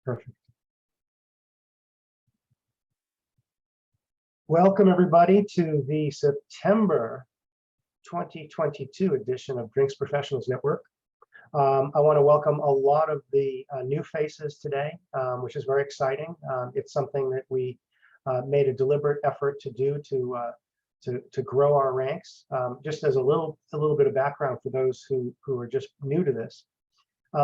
Perfect. Welcome everybody to the September 2022 edition of Drinks Professionals Network. I want to welcome a lot of the new faces today, which is very exciting. It's something that we made a deliberate effort to do to grow our ranks. Just as a little bit of background for those who are just new to this.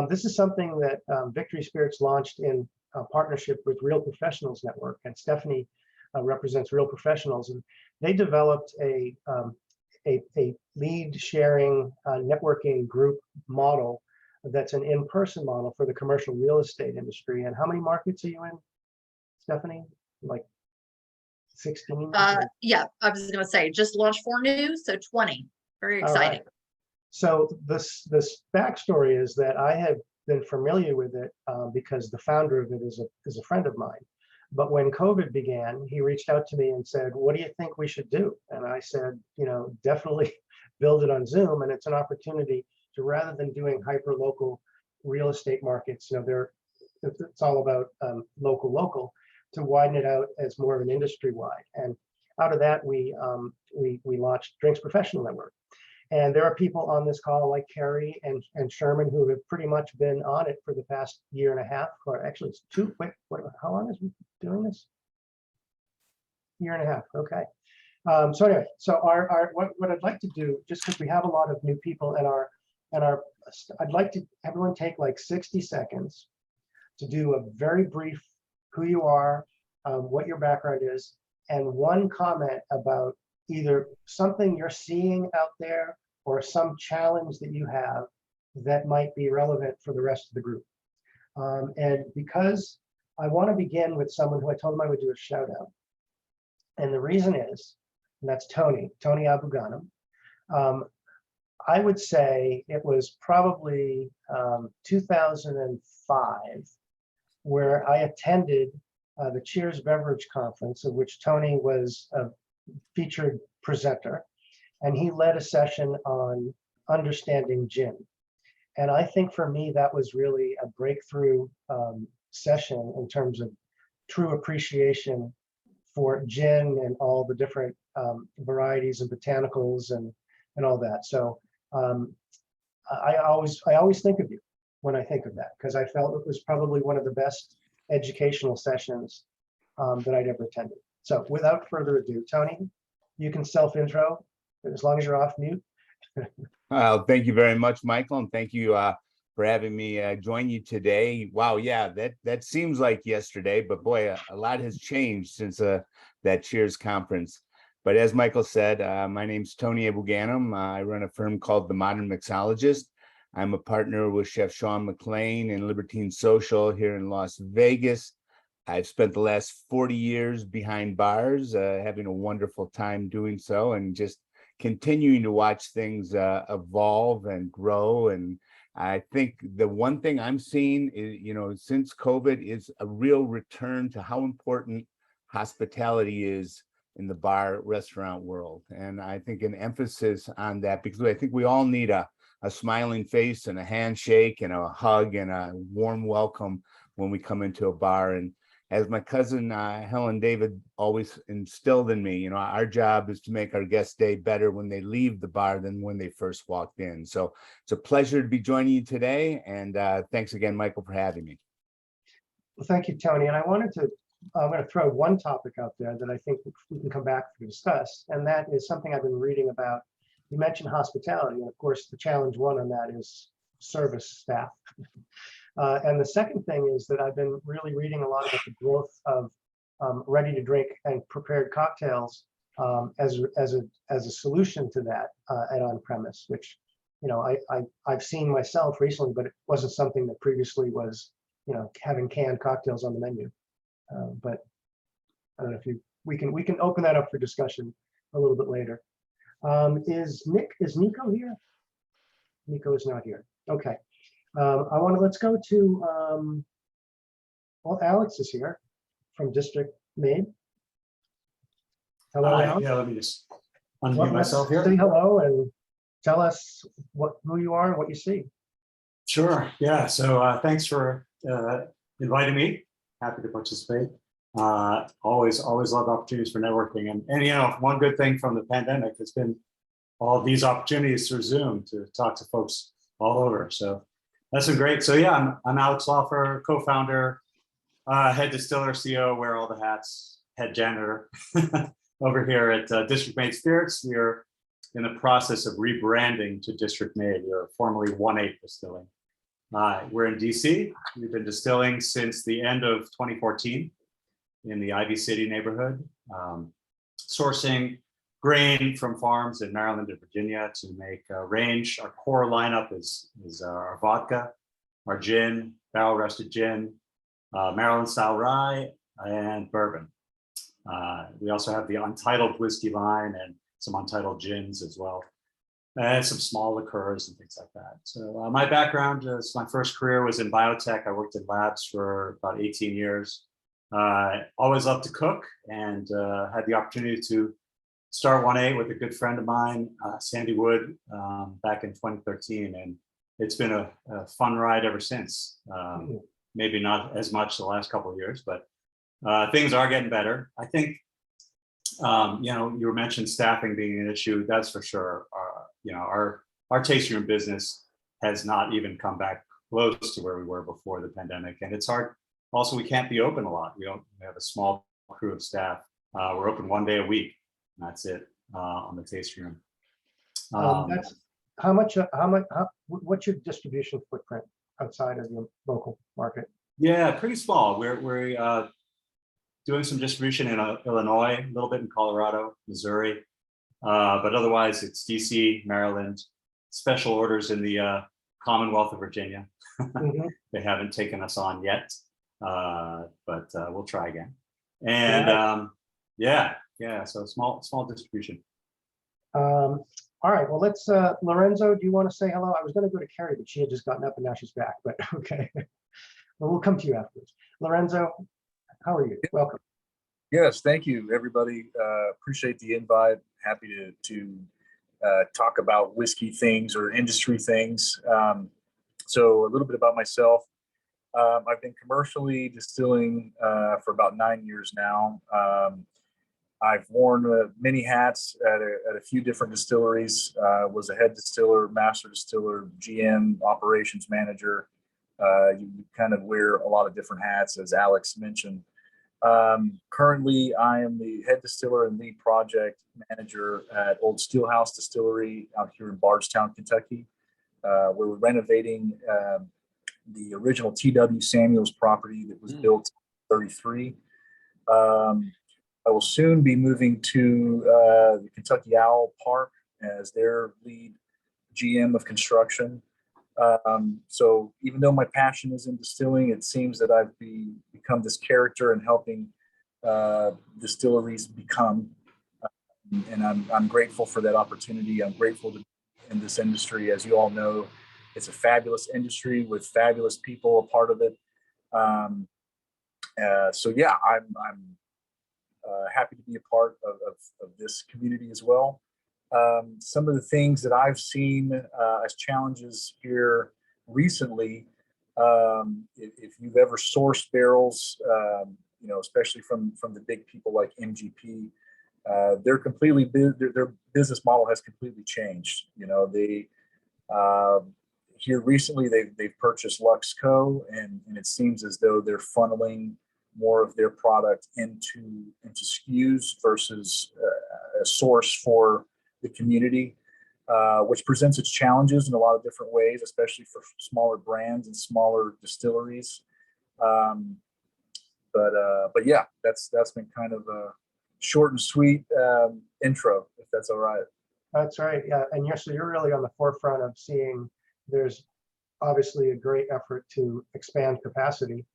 This is something that Victory Spirits launched in partnership with Real Professionals Network, and Stephanie represents Real Professionals, and they developed a lead sharing networking group model that's an in-person model for the commercial real estate industry. And how many markets are you in, Stephanie? Like 16? Yeah, I was going to say just launched 4 new, so 20. Very exciting. Right. So this backstory is that I have been familiar with it because the founder of it is a friend of mine. But when COVID began, he reached out to me and said, "What do you think we should do?" And I said, definitely build it on Zoom. And it's an opportunity to, rather than doing hyper local real estate markets, it's all about local, to widen it out as more of an industry wide. And out of that, we launched Drinks Professional Network. And there are people on this call like Carrie and Sherman who have pretty much been on it for the past year and a half, or actually it's 2. Wait, how long has we been doing this? Year and a half. Okay. So anyway, so what I'd like to do, just because we have a lot of new people I'd like to everyone take like 60 seconds to do a very brief who you are, what your background is, and one comment about either something you're seeing out there or some challenge that you have that might be relevant for the rest of the group. And because I want to begin with someone who I told him I would do a shout out. And the reason is, and that's Tony Abou-Ganim. I would say it was probably 2005 where I attended the Cheers Beverage Conference, of which Tony was a featured presenter, and he led a session on understanding gin. And I think for me, that was really a breakthrough session in terms of true appreciation for gin and all the different varieties and botanicals and all that. So I always think of you when I think of that, because I felt it was probably one of the best educational sessions that I'd ever attended. So without further ado, Tony, you can self-intro as long as you're off mute. Thank you very much, Michael, and thank you for having me join you today. Wow, yeah, that seems like yesterday, but boy, a lot has changed since that Cheers conference. But as Michael said, my name's Tony Abou-Ganim. I run a firm called The Modern Mixologist. I'm a partner with Chef Sean McLean and Libertine Social here in Las Vegas. I've spent the last 40 years behind bars, having a wonderful time doing so, and just continuing to watch things evolve and grow. And I think the one thing I'm seeing is, since COVID, is a real return to how important hospitality is in the bar restaurant world. And I think an emphasis on that, because I think we all need a smiling face and a handshake and a hug and a warm welcome when we come into a bar. And as my cousin Helen David always instilled in me, our job is to make our guest day better when they leave the bar than when they first walked in. So it's a pleasure to be joining you today. And thanks again, Michael, for having me. Well, thank you, Tony. And I'm going to throw one topic out there that I think we can come back to discuss. And that is something I've been reading about. You mentioned hospitality. And of course, the challenge one on that is service staff. And the second thing is that I've been really reading a lot about the growth of ready to drink and prepared cocktails as a solution to that at on-premise, which I've seen myself recently, but it wasn't something that previously was having canned cocktails on the menu. But I don't know if we can open that up for discussion a little bit later. Is Nico here? Nico is not here. Okay. Let's go to, well, Alex is here from District Maid. Hello, Alex. Yeah, let me just unmute myself here. Say hello and tell us who you are and what you see. Sure, yeah, so thanks for inviting me. Happy to participate. Always love opportunities for networking. And one good thing from the pandemic has been all these opportunities through Zoom to talk to folks all over. So that's been great. So yeah, I'm Alex Lawfer, co-founder, head distiller, CEO, wear all the hats, head janitor over here at District Made Spirits. We are in the process of rebranding to District Made. We are formerly 1/8 Distilling. We're in DC. We've been distilling since the end of 2014 in the Ivy City neighborhood, sourcing grain from farms in Maryland and Virginia to make a range. Our core lineup is our vodka, our gin, barrel rested gin, Maryland style rye, and bourbon. We also have the untitled whiskey line and some untitled gins as well, and some small liqueurs and things like that. So my background is, my first career was in biotech. I worked in labs for about 18 years. Always loved to cook, and had the opportunity to start 1/8 with a good friend of mine, Sandy Wood, back in 2013. And it's been a fun ride ever since. Maybe not as much the last couple of years, but things are getting better. I think, you mentioned staffing being an issue. That's for sure. Our tasting room business has not even come back close to where we were before the pandemic. And it's hard. Also, we can't be open a lot. We have a small crew of staff. We're open 1 day a week. And that's it on the tasting room. That's what's your distribution footprint outside of your local market? Yeah, pretty small. We're doing some distribution in Illinois, a little bit in Colorado, Missouri, but otherwise it's DC, Maryland, special orders in the Commonwealth of Virginia. Mhm. They haven't taken us on yet, but we'll try again. And so small distribution. All right, well, let's, Lorenzo, do you want to say hello? I was going to go to Carrie, but she had just gotten up and now she's back, but okay. Well, we'll come to you afterwards. Lorenzo, how are you? Welcome. Yes, thank you, everybody. Appreciate the invite. Happy to talk about whiskey things or industry things. So a little bit about myself. I've been commercially distilling for about 9 years now. I've worn many hats at a few different distilleries. Was a head distiller, master distiller, GM, operations manager. You kind of wear a lot of different hats, as Alex mentioned. Currently, I am the head distiller and lead project manager at Old Steelhouse Distillery out here in Bardstown, Kentucky. We're renovating the original T.W. Samuels property that was built in 1933. I will soon be moving to the Kentucky Owl Park as their lead GM of construction. So even though my passion is in distilling, it seems that I've become this character in helping distilleries become. And I'm grateful for that opportunity. I'm grateful to be in this industry. As you all know, it's a fabulous industry with fabulous people a part of it. So yeah, I'm happy to be a part of this community as well. Some of the things that I've seen as challenges here recently, if you've ever sourced barrels, especially from the big people like MGP, their business model has completely changed. They here recently they've purchased Luxco, and it seems as though they're funneling more of their product into SKUs versus a source for the community, which presents its challenges in a lot of different ways, especially for smaller brands and smaller distilleries. But yeah, that's been kind of a short and sweet intro, if that's all right. That's right. Yeah, and you're really on the forefront of seeing there's obviously a great effort to expand capacity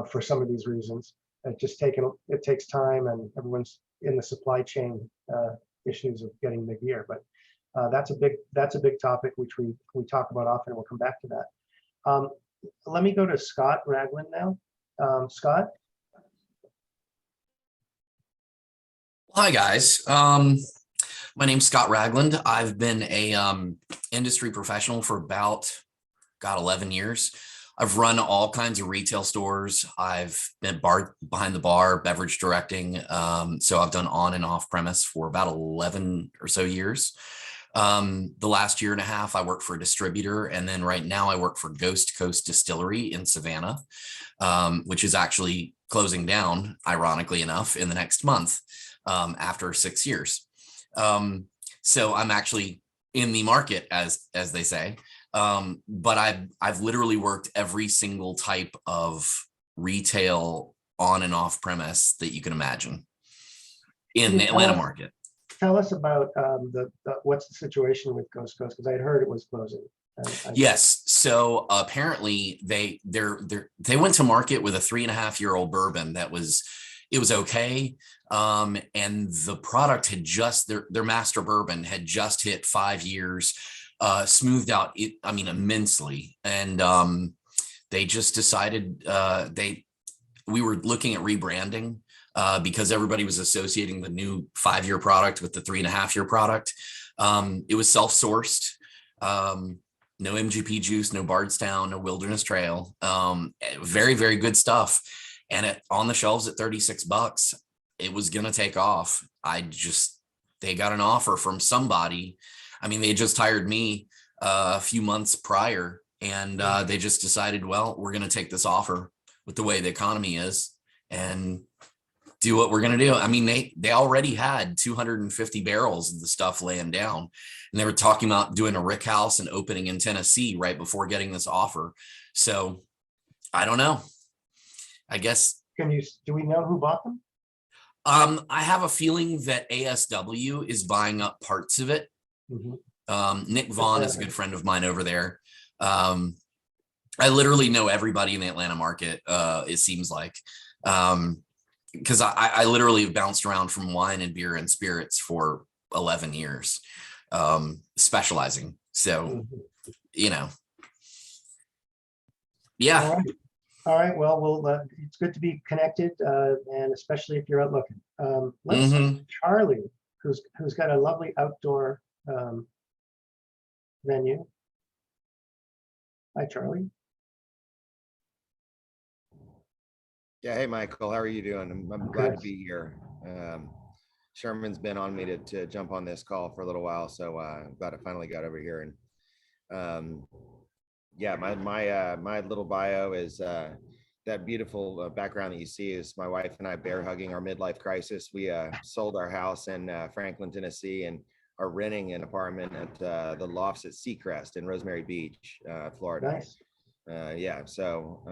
for some of these reasons. It takes time, and everyone's in the supply chain issues of getting the gear. But that's a big topic which we talk about often. We'll come back to that. Let me go to Scott Ragland now. Scott. Hi guys. My name's Scott Ragland. I've been a industry professional for about 11 years. I've run all kinds of retail stores. I've been behind the bar, beverage directing. So I've done on and off premise for about 11 or so years. The last year and a half, I worked for a distributor. And then right now I work for Ghost Coast Distillery in Savannah, which is actually closing down, ironically enough, in the next month after 6 years. So I'm actually in the market, as they say. But I've literally worked every single type of retail on and off premise that you can imagine in the Atlanta market. Tell us about what's the situation with Ghost Coast, because I had heard it was closing. Yes. So apparently they went to market with a 3.5-year-old bourbon that was okay. And the product had just their master bourbon had just hit 5 years, smoothed out immensely. And they just decided we were looking at rebranding because everybody was associating the new 5-year product with the 3.5-year product. It was self-sourced. No MGP juice, no Bardstown, no Wilderness Trail. Very, very good stuff. And on the shelves at $36, it was going to take off. They got an offer from somebody. I mean, they just hired me a few months prior, and they just decided, well, we're going to take this offer with the way the economy is and do what we're going to do. I mean, they already had 250 barrels of the stuff laying down, and they were talking about doing a rick house and opening in Tennessee right before getting this offer. So I don't know. I guess. Do we know who bought them? I have a feeling that ASW is buying up parts of it. Mm-hmm. Nick Vaughn is a good friend of mine over there. I literally know everybody in the Atlanta market. It seems like, because I literally have bounced around from wine and beer and spirits for 11 years, specializing. So, yeah. All right. Well, it's good to be connected, and especially if you're out looking. Let's see Charlie, who's got a lovely outdoor venue. Hi, Charlie. Yeah, hey Michael, how are you doing? I'm glad to be here. Sherman's been on me to jump on this call for a little while, so I'm glad I finally got over here. And yeah, my little bio is that beautiful background that you see is my wife and I bear hugging our midlife crisis. We sold our house in Franklin, Tennessee, and are renting an apartment at the Lofts at Seacrest in Rosemary Beach, Florida. Nice. Yeah, so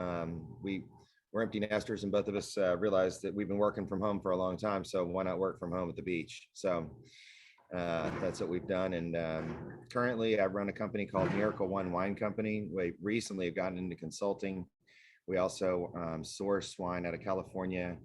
we're empty nesters, and both of us realized that we've been working from home for a long time, so why not work from home at the beach? So that's what we've done. And currently I run a company called Miracle One Wine Company. We recently have gotten into consulting. We also source wine out of California,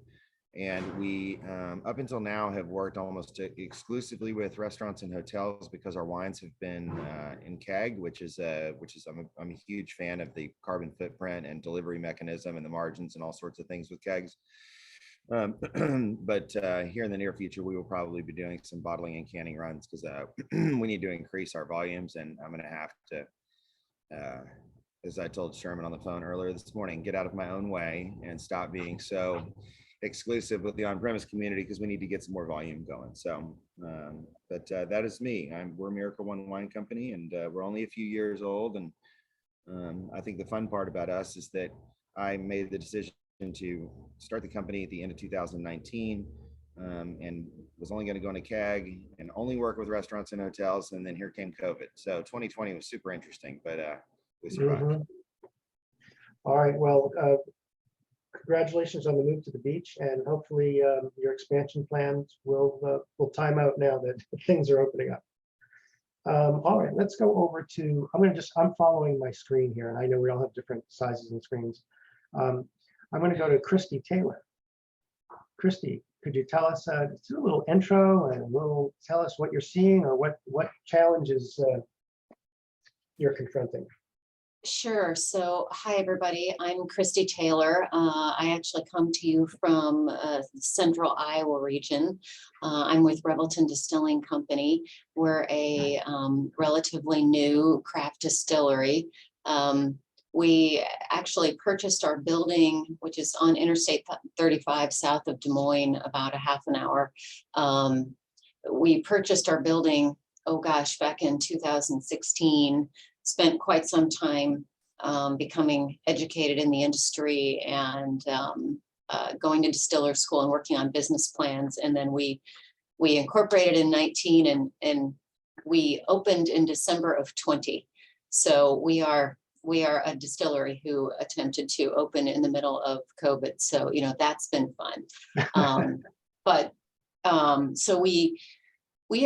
and we up until now have worked almost exclusively with restaurants and hotels because our wines have been in keg, which is I'm a huge fan of the carbon footprint and delivery mechanism and the margins and all sorts of things with kegs. But here in the near future, we will probably be doing some bottling and canning runs because we need to increase our volumes, and I'm going to have to, as I told Sherman on the phone earlier this morning, get out of my own way and stop being so exclusive with the on-premise community, because we need to get some more volume going. So, but that is me. We're Miracle One Wine Company, and we're only a few years old. And I think the fun part about us is that I made the decision to start the company at the end of 2019, and was only going to go in a keg and only work with restaurants and hotels. And then here came COVID. So 2020 was super interesting, but we survived. All right. Well, congratulations on the move to the beach, and hopefully your expansion plans will time out now that things are opening up. All right, let's go over to, I'm following my screen here, and I know we all have different sizes and screens. I'm going to go to Christy Taylor. Christy, could you tell us just a little intro and tell us what you're seeing, or what challenges you're confronting? Sure. So, hi, everybody. I'm Christy Taylor. I actually come to you from central Iowa region. I'm with Revelton Distilling Company. We're a relatively new craft distillery. we actually purchased our building, which is on Interstate 35 south of Des Moines, about a half an hour. We purchased our building, oh gosh, back in 2016, spent quite some time becoming educated in the industry and going to distiller school and working on business plans. And then we incorporated in 19 and we opened in December of 20. So we are a distillery who attempted to open in the middle of COVID. So, you know, that's been fun. So we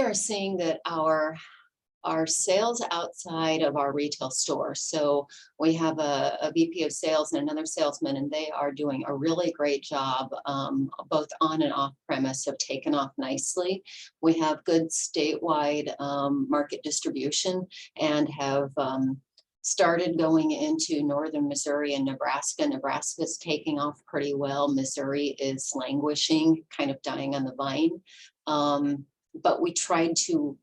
are seeing that our sales outside of our retail store. So we have a VP of sales and another salesman, and they are doing a really great job, both on and off premise, have taken off nicely. We have good statewide market distribution and have started going into northern Missouri and Nebraska. Nebraska's taking off pretty well. Missouri is languishing, kind of dying on the vine. But we tried to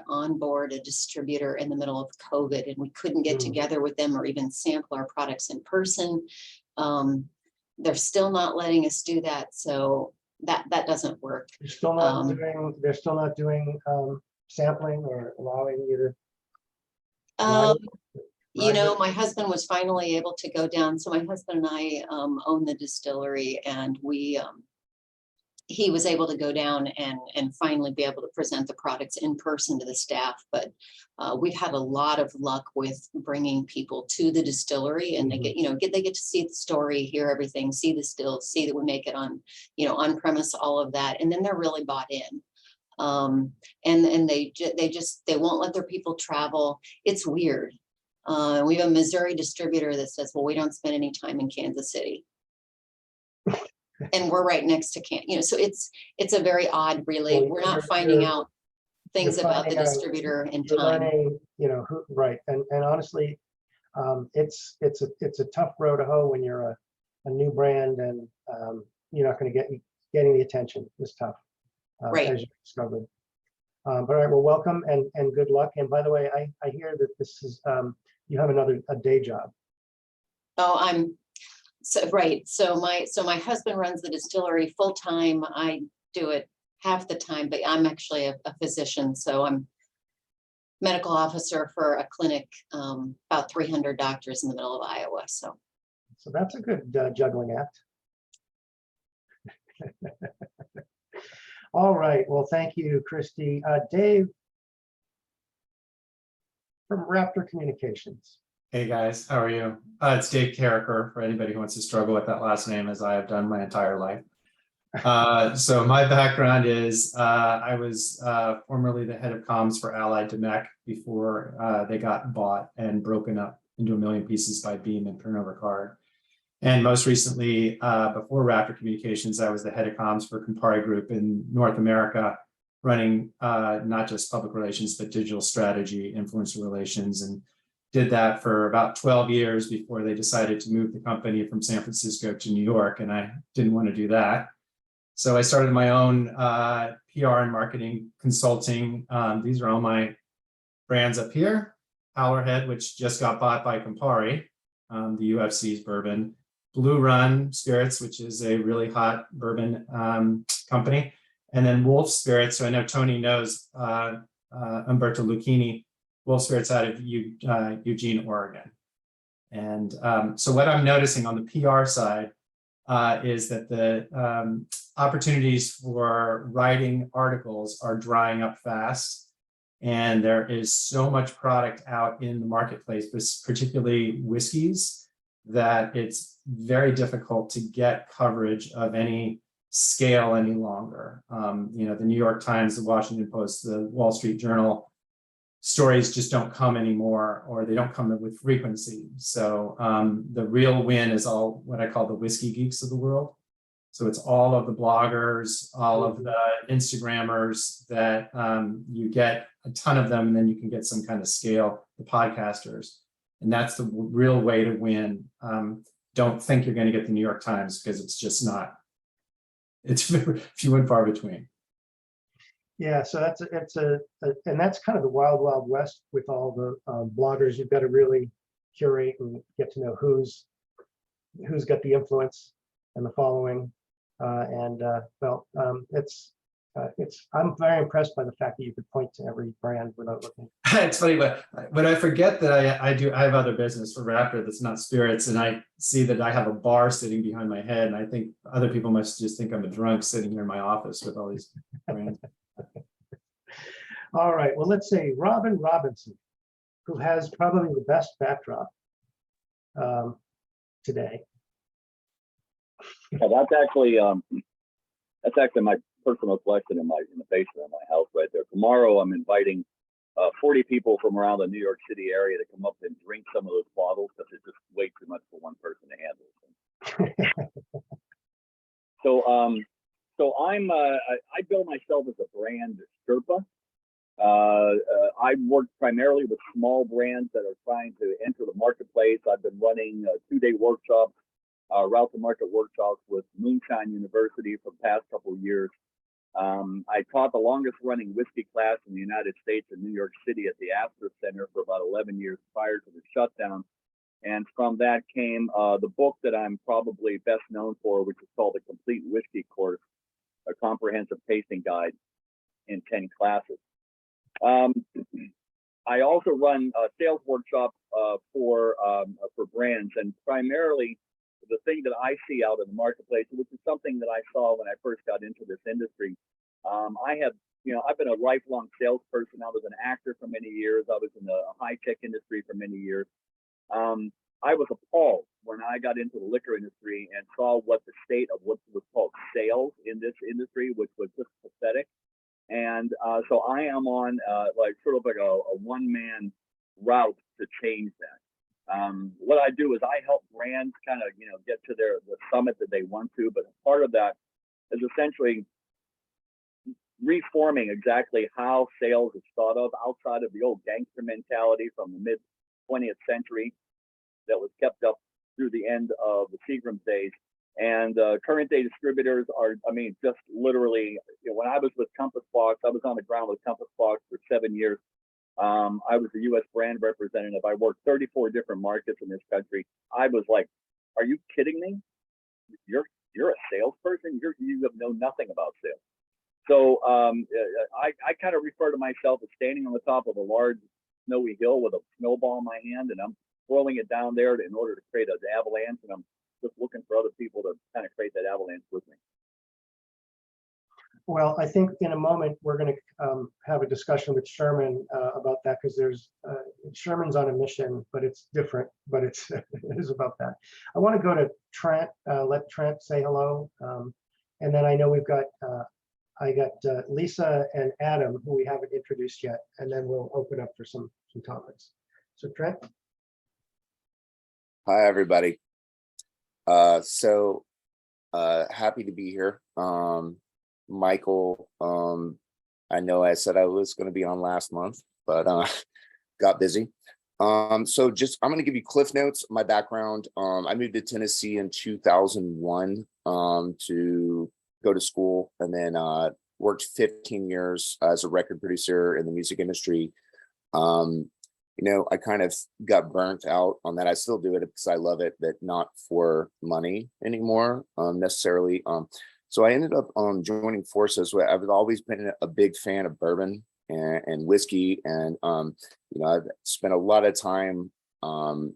onboard a distributor in the middle of COVID, and we couldn't get together with them or even sample our products in person. They're still not letting us do that, so that doesn't work. They're still not doing sampling or allowing you to. You know, my husband was finally able to go down. So my husband and I own the distillery, and he was able to go down and finally be able to present the products in person to the staff. But we've had a lot of luck with bringing people to the distillery, and they get to see the story, hear everything, see the stills, see that we make it on, on premise, all of that, and then they're really bought in. And they won't let their people travel. It's weird. We have a Missouri distributor that says, well, we don't spend any time in Kansas City. And we're right next to so it's a very odd relay. We're not finding out things about the distributor in time. Learning, right. And honestly, it's a tough road to hoe when you're a new brand, and you're not going to getting the attention is tough. Right. As you discovered. All right, well, welcome and good luck. And by the way, I hear that this is, you have a day job. Oh, right. So my husband runs the distillery full time. I do it half the time, but I'm actually a physician. So I'm medical officer for a clinic, about 300 doctors in the middle of Iowa. So that's a good juggling act. All right. Well, thank you, Christy. Dave from Raptor Communications. Hey guys, how are you? It's Dave Carricker, for anybody who wants to struggle with that last name, as I have done my entire life. So my background is I was formerly the head of comms for Allied Domecq before they got bought and broken up into a million pieces by Beam and Pernod Ricard. And most recently, before Raptor Communications, I was the head of comms for Campari Group in North America, running not just public relations, but digital strategy, influencer relations, and did that for about 12 years before they decided to move the company from San Francisco to New York, and I didn't want to do that. So I started my own PR and marketing consulting. These are all my brands up here. Howlerhead, which just got bought by Campari, the UFC's bourbon. Blue Run Spirits, which is a really hot bourbon company. And then Wolf Spirits, so I know Tony knows Umberto Lucchini, Wolf Spirits out of Eugene, Oregon. And so what I'm noticing on the PR side is that the opportunities for writing articles are drying up fast. And there is so much product out in the marketplace, particularly whiskeys, that it's very difficult to get coverage of any scale any longer. The New York Times, the Washington Post, the Wall Street Journal, stories just don't come anymore, or they don't come with frequency. So the real win is all what I call the whiskey geeks of the world. So it's all of the bloggers, all of the Instagrammers that you get a ton of them, and then you can get some kind of scale, the podcasters. And that's the real way to win. Don't think you're going to get the New York Times, because it's just not. It's few and far between. Yeah, so and that's kind of the wild, wild west with all the bloggers. You've got to really curate and get to know who's got the influence and the following. I'm very impressed by the fact that you could point to every brand without looking. It's funny, but when I forget that I have other business for Raptor that's not spirits, and I see that I have a bar sitting behind my head, and I think other people must just think I'm a drunk sitting here in my office with all these brands. All right, well, let's say Robin Robinson, who has probably the best backdrop today. Yeah, that's actually my personal collection in the basement of my house right there. Tomorrow, I'm inviting 40 people from around the New York City area to come up and drink some of those bottles because it's just way too much for one person to handle. So I bill myself as a brand Sherpa. I work primarily with small brands that are trying to enter the marketplace. I've been running 2-day workshops, route to market workshops with Moonshine University for the past couple of years. I taught the longest running whiskey class in the United States in New York City at the Astor Center for about 11 years prior to the shutdown. And from that came the book that I'm probably best known for, which is called The Complete Whiskey Course, a comprehensive tasting guide in 10 classes. I also run sales workshops for brands, and primarily the thing that I see out in the marketplace, which is something that I saw when I first got into this industry. I've been a lifelong salesperson. I was an actor for many years. I was in the high-tech industry for many years. I was appalled when I got into the liquor industry and saw what the state of what was called sales in this industry, which was just pathetic. And so I am on like a one-man route to change that. What I do is I help brands kind of, get to the summit that they want to, but part of that is essentially reforming exactly how sales is thought of outside of the old gangster mentality from the mid 20th century that was kept up through the end of the Seagram's days. And current day distributors are, just literally, when I was with Compass Box, I was on the ground with Compass Box for 7 years. I was the U.S. brand representative. I worked 34 different markets in this country. I was like, are you kidding me? You're a salesperson? You know nothing about sales. So I kind of refer to myself as standing on the top of a large snowy hill with a snowball in my hand, and I'm throwing it down there in order to create an avalanche, and I'm just looking for other people to kind of create that avalanche with me. Well, I think in a moment we're going to have a discussion with Sherman about that, because Sherman's on a mission, but it's different, but it is about that. I want to go to Trent, let Trent say hello. And then I know I got Lisa and Adam, who we haven't introduced yet, and then we'll open up for some topics. So Trent. Hi, everybody. Happy to be here. Michael, I know I said I was going to be on last month, but got busy. I'm going to give you cliff notes, my background. I moved to Tennessee in 2001 to go to school, and then worked 15 years as a record producer in the music industry. I kind of got burnt out on that. I still do it because I love it, but not for money anymore, necessarily. So I ended up joining forces. I've always been a big fan of bourbon and whiskey, and I've spent a lot of time going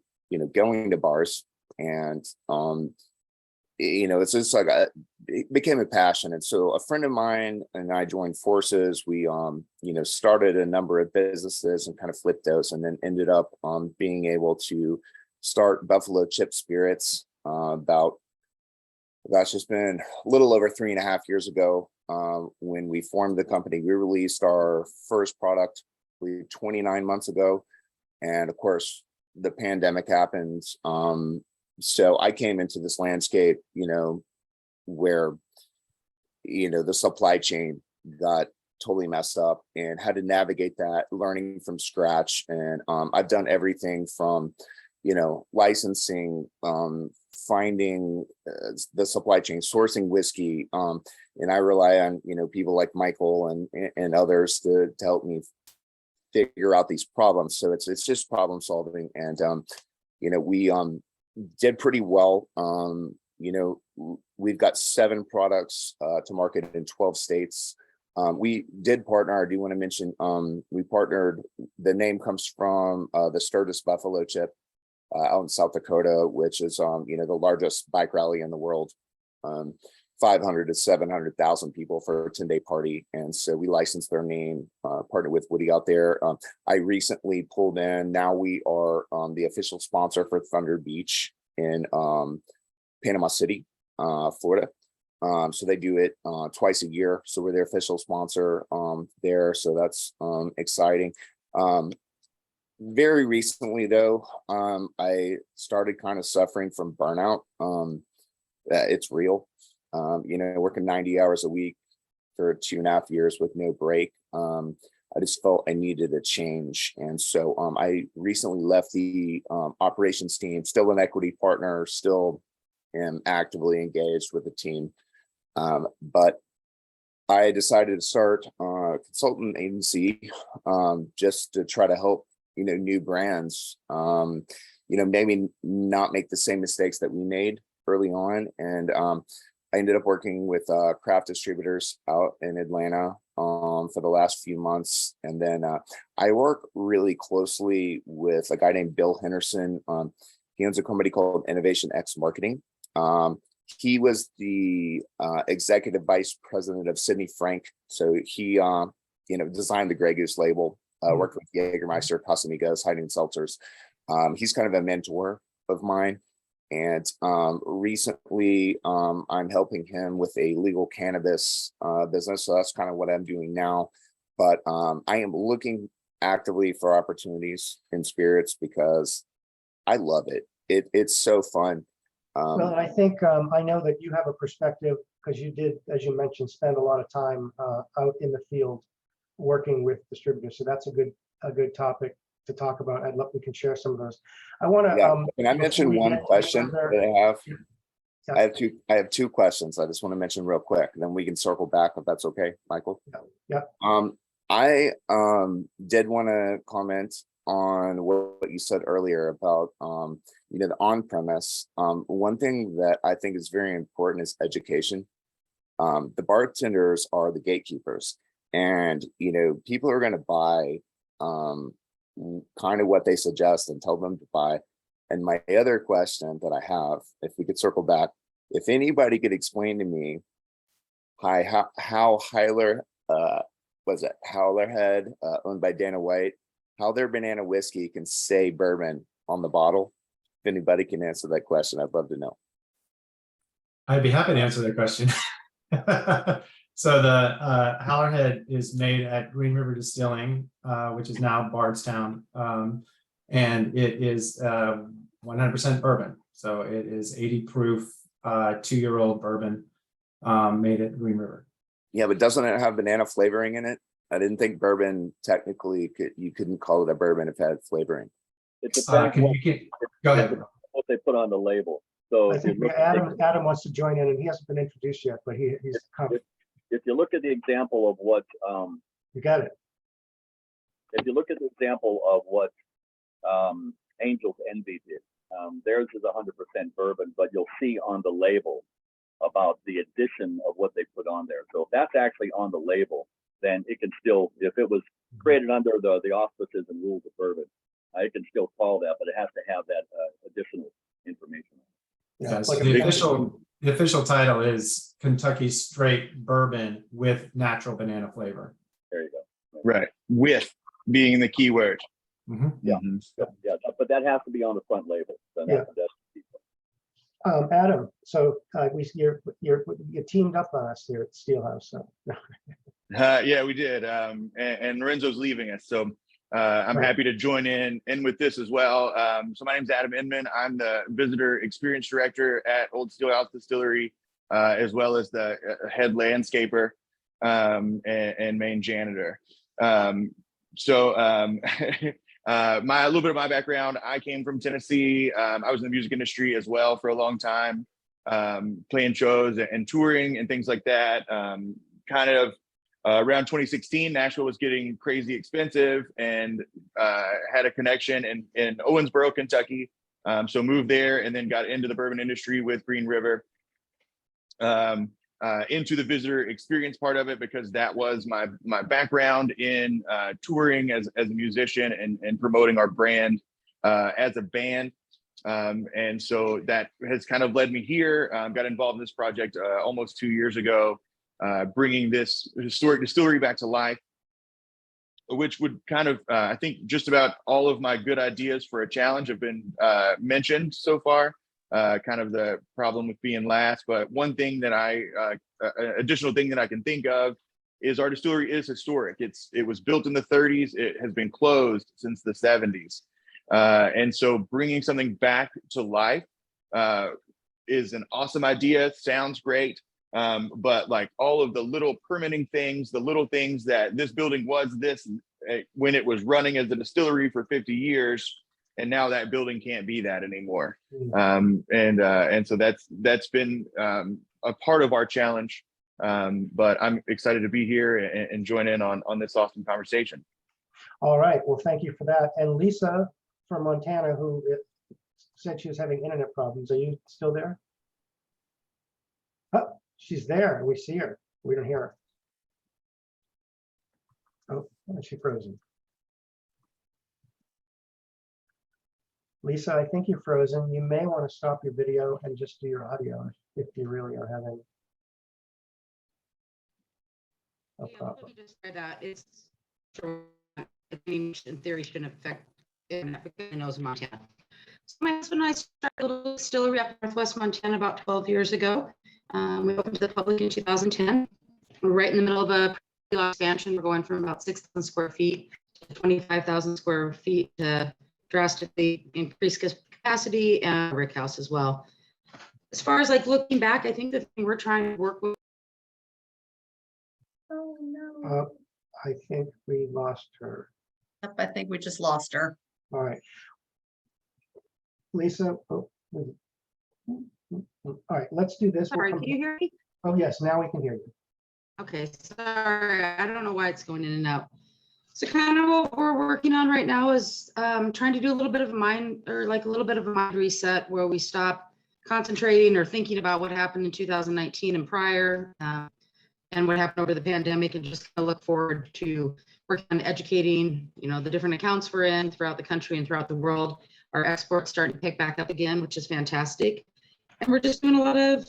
to bars, and it's just like it became a passion. And so a friend of mine and I joined forces. We started a number of businesses and kind of flipped those, and then ended up being able to start Buffalo Chip Spirits it's been a little over 3.5 years ago when we formed the company. We released our first product 29 months ago, and of course the pandemic happened. So I came into this landscape, where, the supply chain got totally messed up and had to navigate that, learning from scratch. And I've done everything from, licensing, finding the supply chain, sourcing whiskey. And I rely on, people like Michael and others to help me figure out these problems. So it's just problem solving. And we did pretty well. We've got 7 products to market in 12 states. We did partner. I do want to mention we partnered. The name comes from the Sturgis Buffalo Chip out in South Dakota, which is the largest bike rally in the world. 500 to 700,000 people for a 10-day party. And so we licensed their name, partnered with Woody out there. I recently pulled in, now we are the official sponsor for Thunder Beach in Panama City, Florida. So they do it twice a year. So we're their official sponsor there. So that's exciting. Very recently though, I started kind of suffering from burnout. It's real. Working 90 hours a week for 2.5 years with no break. I just felt I needed a change. And so I recently left the operations team, still an equity partner, still am actively engaged with the team. But I decided to start a consultant agency just to try to help, new brands, maybe not make the same mistakes that we made early on. And I ended up working with craft distributors out in Atlanta for the last few months. And then I work really closely with a guy named Bill Henderson. He owns a company called Innovation X Marketing. He was the executive vice president of Sidney Frank. So he, designed the Grey Goose label, worked with Jägermeister, Casamigos, Hiding Seltzers. He's kind of a mentor of mine. And recently I'm helping him with a legal cannabis business. So that's kind of what I'm doing now. But I am looking actively for opportunities in spirits because I love it. It's so fun. Well, I think I know that you have a perspective because you did, as you mentioned, spend a lot of time out in the field working with distributors. So that's a good topic to talk about. I'd love we can share some of those. I want to. Can I mention one question that I have? Yeah. I have two questions. I just want to mention real quick, and then we can circle back if that's okay, Michael. Yeah. I did want to comment on what you said earlier about the on-premise. One thing that I think is very important is education. The bartenders are the gatekeepers, and people are going to buy kind of what they suggest and tell them to buy. And my other question that I have, if we could circle back, if anybody could explain to me how Heiler Howlerhead, owned by Dana White, how their banana whiskey can say bourbon on the bottle. If anybody can answer that question, I'd love to know. I'd be happy to answer that question. So the Howlerhead is made at Green River Distilling, which is now Bardstown, and it is 100% bourbon. So it is 80 proof, 2-year-old bourbon made at Green River. Yeah, but doesn't it have banana flavoring in it? I didn't think bourbon technically you couldn't call it a bourbon if it had flavoring. It depends go ahead. what they put on the label. So I think Adam wants to join in, and he hasn't been introduced yet, but he's coming. If you look at the example of what you got it. If you look at the example of what Angel's Envy did, theirs is 100% bourbon, but you'll see on the label about the addition of what they put on there. So if that's actually on the label, then it can still, if it was created under the auspices and rules of bourbon, it can still call that, but it has to have that additional information. Yeah, so the official title is Kentucky Straight Bourbon with natural banana flavor. There you go. Right, with being the key word. Mm-hmm. Yeah, yeah, but that has to be on the front label. So Adam, so you teamed up on us here at Steelhouse. So. Yeah, we did. And Lorenzo's leaving us, so I'm happy to join in with this as well. So my name's Adam Inman. I'm the visitor experience director at Old Steelhouse Distillery, as well as the head landscaper and main janitor. A little bit of my background, I came from Tennessee. I was in the music industry as well for a long time, playing shows and touring and things like that. Around 2016, Nashville was getting crazy expensive, and had a connection in Owensboro, Kentucky, So moved there and then got into the bourbon industry with Green River, into the visitor experience part of it, because that was my background in touring as a musician and promoting our brand as a band. And so that has kind of led me here. Got involved in this project almost 2 years ago, bringing this historic distillery back to life, which would kind of, I think just about all of my good ideas for a challenge have been mentioned so far. Kind of the problem with being last, but one thing that additional thing that I can think of is our distillery is historic. It was built in the 30s. It has been closed since the 70s. And so bringing something back to life is an awesome idea. Sounds great. But like all of the little permitting things, the little things that this building was when it was running as a distillery for 50 years, and now that building can't be that anymore. And so that's been a part of our challenge. But I'm excited to be here and join in on this awesome conversation. All right, well, thank you for that. And Lisa from Montana, who said she was having internet problems. Are you still there? Oh, she's there. We see her. We don't hear her. Oh, is she frozen? Lisa, I think you're frozen. You may want to stop your video and just do your audio if you really are having a problem. Just say that it's in theory shouldn't affect internet because it knows Montana. So my husband and I started a little distillery up in Northwest Montana about 12 years ago. We opened to the public in 2010. We're right in the middle of a pretty large expansion. We're going from about 6,000 square feet to 25,000 square feet to drastically increase capacity and brick house as well. As far as like looking back, I think the thing we're trying to work with. Oh no. I think we lost her. Yep, I think we just lost her. All right. Lisa, all right, let's do this. Sorry, can you hear me? Oh, yes, now we can hear you. Okay, sorry, I don't know why it's going in and out. So kind of what we're working on right now is trying to do a little bit of a mind reset where we stop concentrating or thinking about what happened in 2019 and prior and what happened over the pandemic, and just kind of look forward to working on educating, the different accounts we're in throughout the country and throughout the world. Our exports starting to pick back up again, which is fantastic. And we're just doing a lot of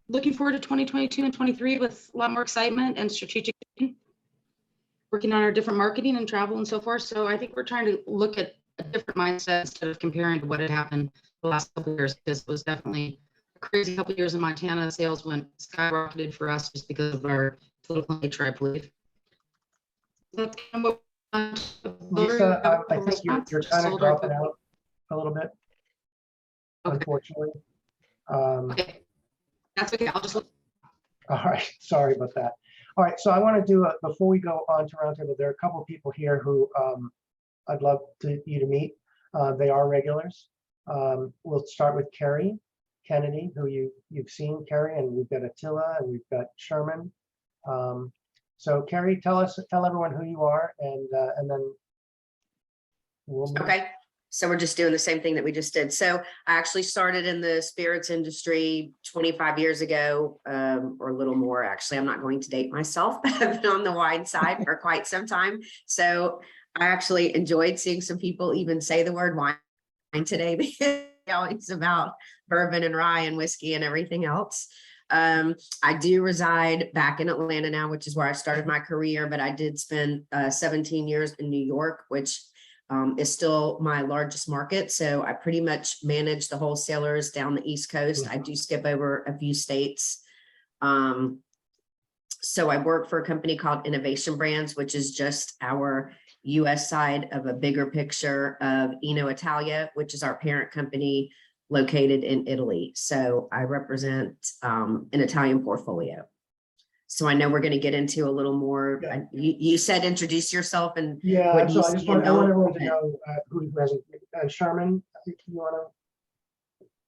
looking forward to 2022 and 23 with a lot more excitement and strategic working on our different marketing and travel and so forth. So I think we're trying to look at a different mindset instead of comparing to what had happened the last couple of years, because it was definitely a crazy couple of years in Montana. Sales went skyrocketed for us just because of our political nature, I believe. That's kind of Lisa, I think you're kind of dropping out a little bit, okay. Unfortunately. Okay, that's okay. I'll just look. All right, sorry about that. All right, so I want to do before we go on to roundtable, there are a couple of people here who I'd love you to meet. They are regulars. We'll start with Carrie Kennedy, who you've seen, Carrie, and we've got Attila and we've got Sherman. So Carrie, tell everyone who you are, and then we'll move. Okay. So we're just doing the same thing that we just did. So I actually started in the spirits industry 25 years ago, or a little more, actually. I'm not going to date myself, but I've been on the wine side for quite some time. So I actually enjoyed seeing some people even say the word wine today, because it's about bourbon and rye and whiskey and everything else. I do reside back in Atlanta now, which is where I started my career, but I did spend 17 years in New York, which is still my largest market. So I pretty much manage the wholesalers down the East Coast. I do skip over a few states. So I work for a company called Innovation Brands, which is just our US side of a bigger picture of Eno Italia, which is our parent company located in Italy. So I represent an Italian portfolio. So I know we're going to get into a little more. Yeah. You said introduce yourself, and Yeah, what do so you I just see want and know? everyone to know who hasn't. Sherman, I think you want to.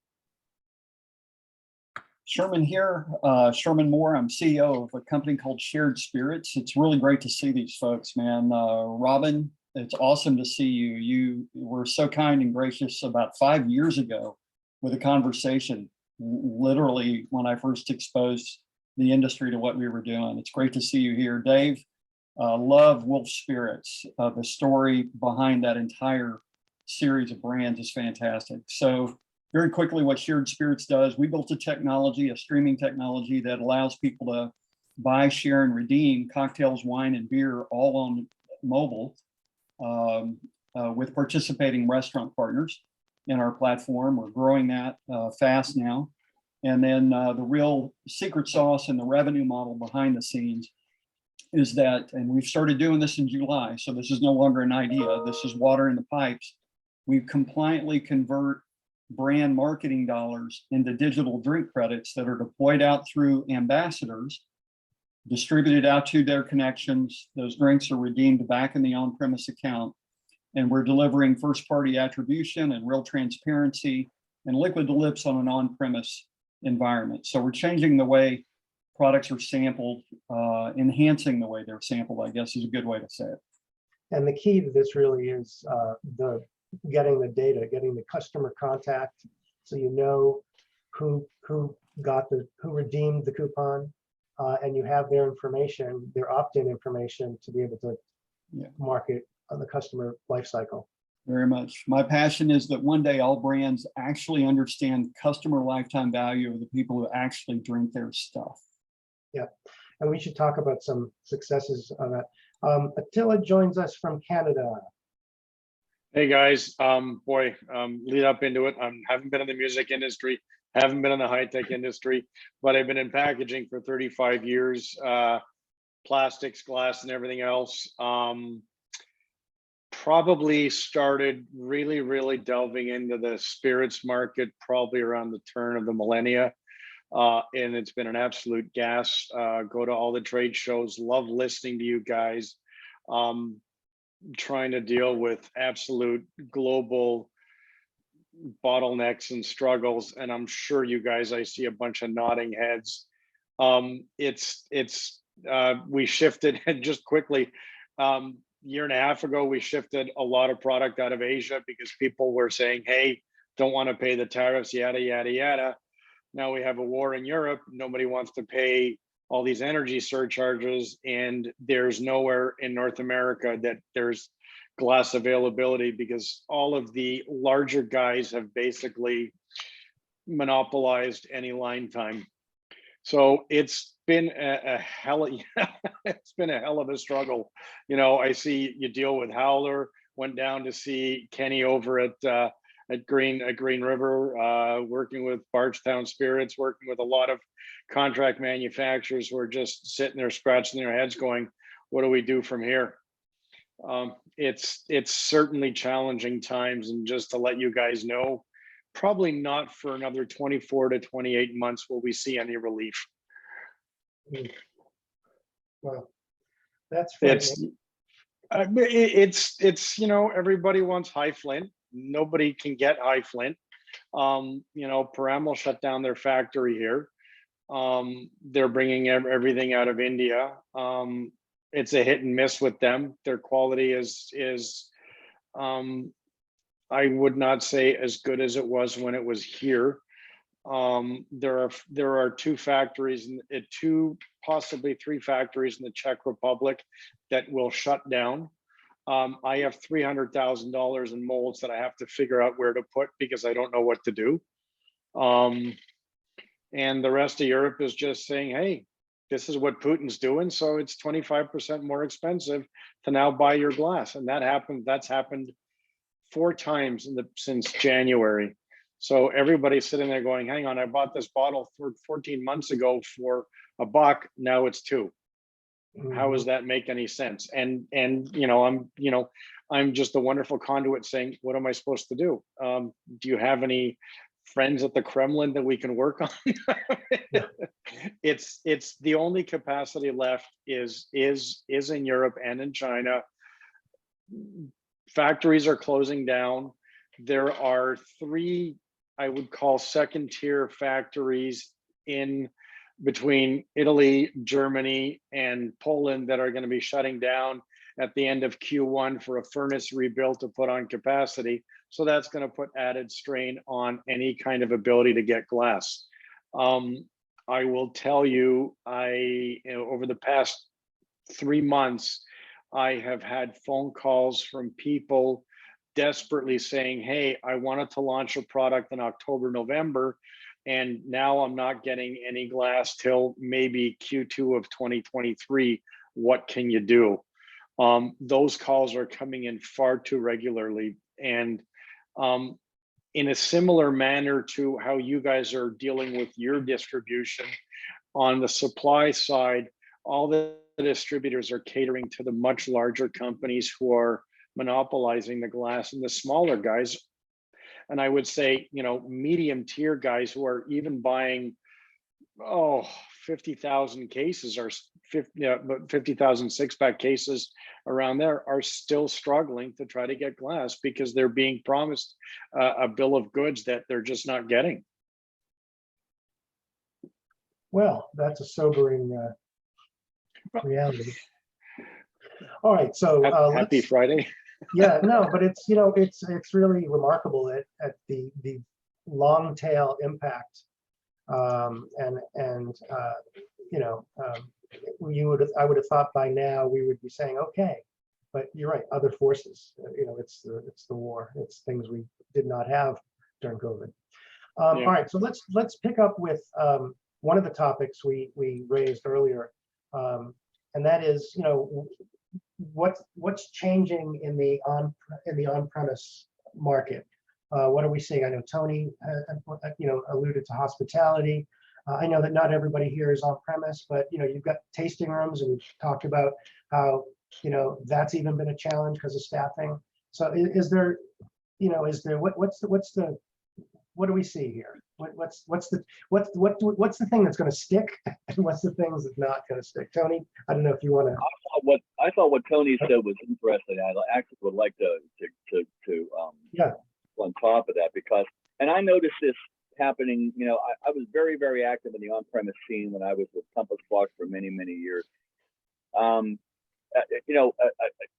Sherman here, Sherman Moore. I'm CEO of a company called Shared Spirits. It's really great to see these folks, man. Robin, It's awesome to see you. You were so kind and gracious about 5 years ago with a conversation, literally when I first exposed the industry to what we were doing. It's great to see you here. Dave, love Wolf Spirits. The story behind that entire series of brands is fantastic. So very quickly, what Shared Spirits does, we built a technology, a streaming technology that allows people to buy, share, and redeem cocktails, wine, and beer all on mobile with participating restaurant partners in our platform. We're growing that fast now. And then the real secret sauce and the revenue model behind the scenes is that, and we've started doing this in July, so this is no longer an idea, this is water in the pipes. We compliantly convert brand marketing dollars into digital drink credits that are deployed out through ambassadors, distributed out to their connections. Those drinks are redeemed back in the on-premise account. And we're delivering first-party attribution and real transparency and liquid to lips on an on-premise environment. So we're changing the way products are sampled, enhancing the way they're sampled, I guess is a good way to say it. And the key to this really is getting the data, getting the customer contact, so you know who redeemed the coupon, and you have their information, their opt-in information to be able to market on the customer life cycle. Very much. My passion is that one day all brands actually understand customer lifetime value of the people who actually drink their stuff. Yeah, and we should talk about some successes on that. Attila joins us from Canada. Hey guys, lead up into it. I haven't been in the music industry, haven't been in the high-tech industry, but I've been in packaging for 35 years, plastics, glass, and everything else. Probably started really delving into the spirits market probably around the turn of the millennia. And it's been an absolute gas. Go to all the trade shows, love listening to you guys. Trying to deal with absolute global bottlenecks and struggles. And I'm sure you guys, I see a bunch of nodding heads. We shifted just quickly. Year and a half ago, we shifted a lot of product out of Asia because people were saying, hey, don't want to pay the tariffs, yada, yada, yada. Now we have a war in Europe. Nobody wants to pay all these energy surcharges, and there's nowhere in North America that there's glass availability because all of the larger guys have basically monopolized any line time. So it's been a hell of a struggle. You know, I see you deal with Howler, went down to see Kenny over at Green River, working with Bargetown Spirits, working with a lot of contract manufacturers who are just sitting there scratching their heads going, what do we do from here? It's certainly challenging times, and just to let you guys know, probably not for another 24 to 28 months will we see any relief. Well, that's it's you know, everybody wants high flint. Nobody can get high flint. You know, Paramel shut down their factory here. They're bringing everything out of India. It's a hit and miss with them. Their quality is I would not say as good as it was when it was here. There are two factories, possibly three factories in the Czech Republic that will shut down. I have $300,000 in molds that I have to figure out where to put because I don't know what to do. And the rest of Europe is just saying, hey, this is what Putin's doing, so it's 25% more expensive to now buy your glass. And that's happened 4 times since January. So everybody's sitting there going, hang on, I bought this bottle 14 months ago for $1, now it's $2. How does that make any sense? And you know, I'm just a wonderful conduit saying, what am I supposed to do? Do you have any friends at the Kremlin that we can work on? It's the only capacity left is in Europe and in China. Factories are closing down. There are 3, I would call second tier factories in between Italy, Germany, and Poland that are going to be shutting down. at the end of Q1 for a furnace rebuild to put on capacity. So that's going to put added strain on any kind of ability to get glass. I will tell you, over the past 3 months, I have had phone calls from people desperately saying, hey, I wanted to launch a product in October, November, and now I'm not getting any glass till maybe Q2 of 2023. What can you do? Those calls are coming in far too regularly. And in a similar manner to how you guys are dealing with your distribution, on the supply side, all the distributors are catering to the much larger companies who are monopolizing the glass, and the smaller guys, and I would say, medium tier guys who are even buying 50,000 cases or 50,000 six-pack cases around there, are still struggling to try to get glass because they're being promised a bill of goods that they're just not getting. Well, that's a sobering reality. All right, so happy Friday. Yeah, no, but it's it's really remarkable at the long tail impact, and I would have thought by now we would be saying okay, but you're right, other forces. It's the war. It's things we did not have during COVID. All right, so let's pick up with one of the topics we raised earlier, and that is what's changing in the on-premise market. What are we seeing? I know Tony alluded to hospitality. I know that not everybody here is on premise, but you've got tasting rooms, and we've talked about how that's even been a challenge because of staffing. So what do we see here? What's the thing that's going to stick, and what's the things that's not going to stick? Tony, I don't know if you want to. I thought what Tony said was interesting. I actually would like to on top of that, because, and I noticed this happening. I was very, very active in the on-premise scene when I was with Compass Box for many, many years.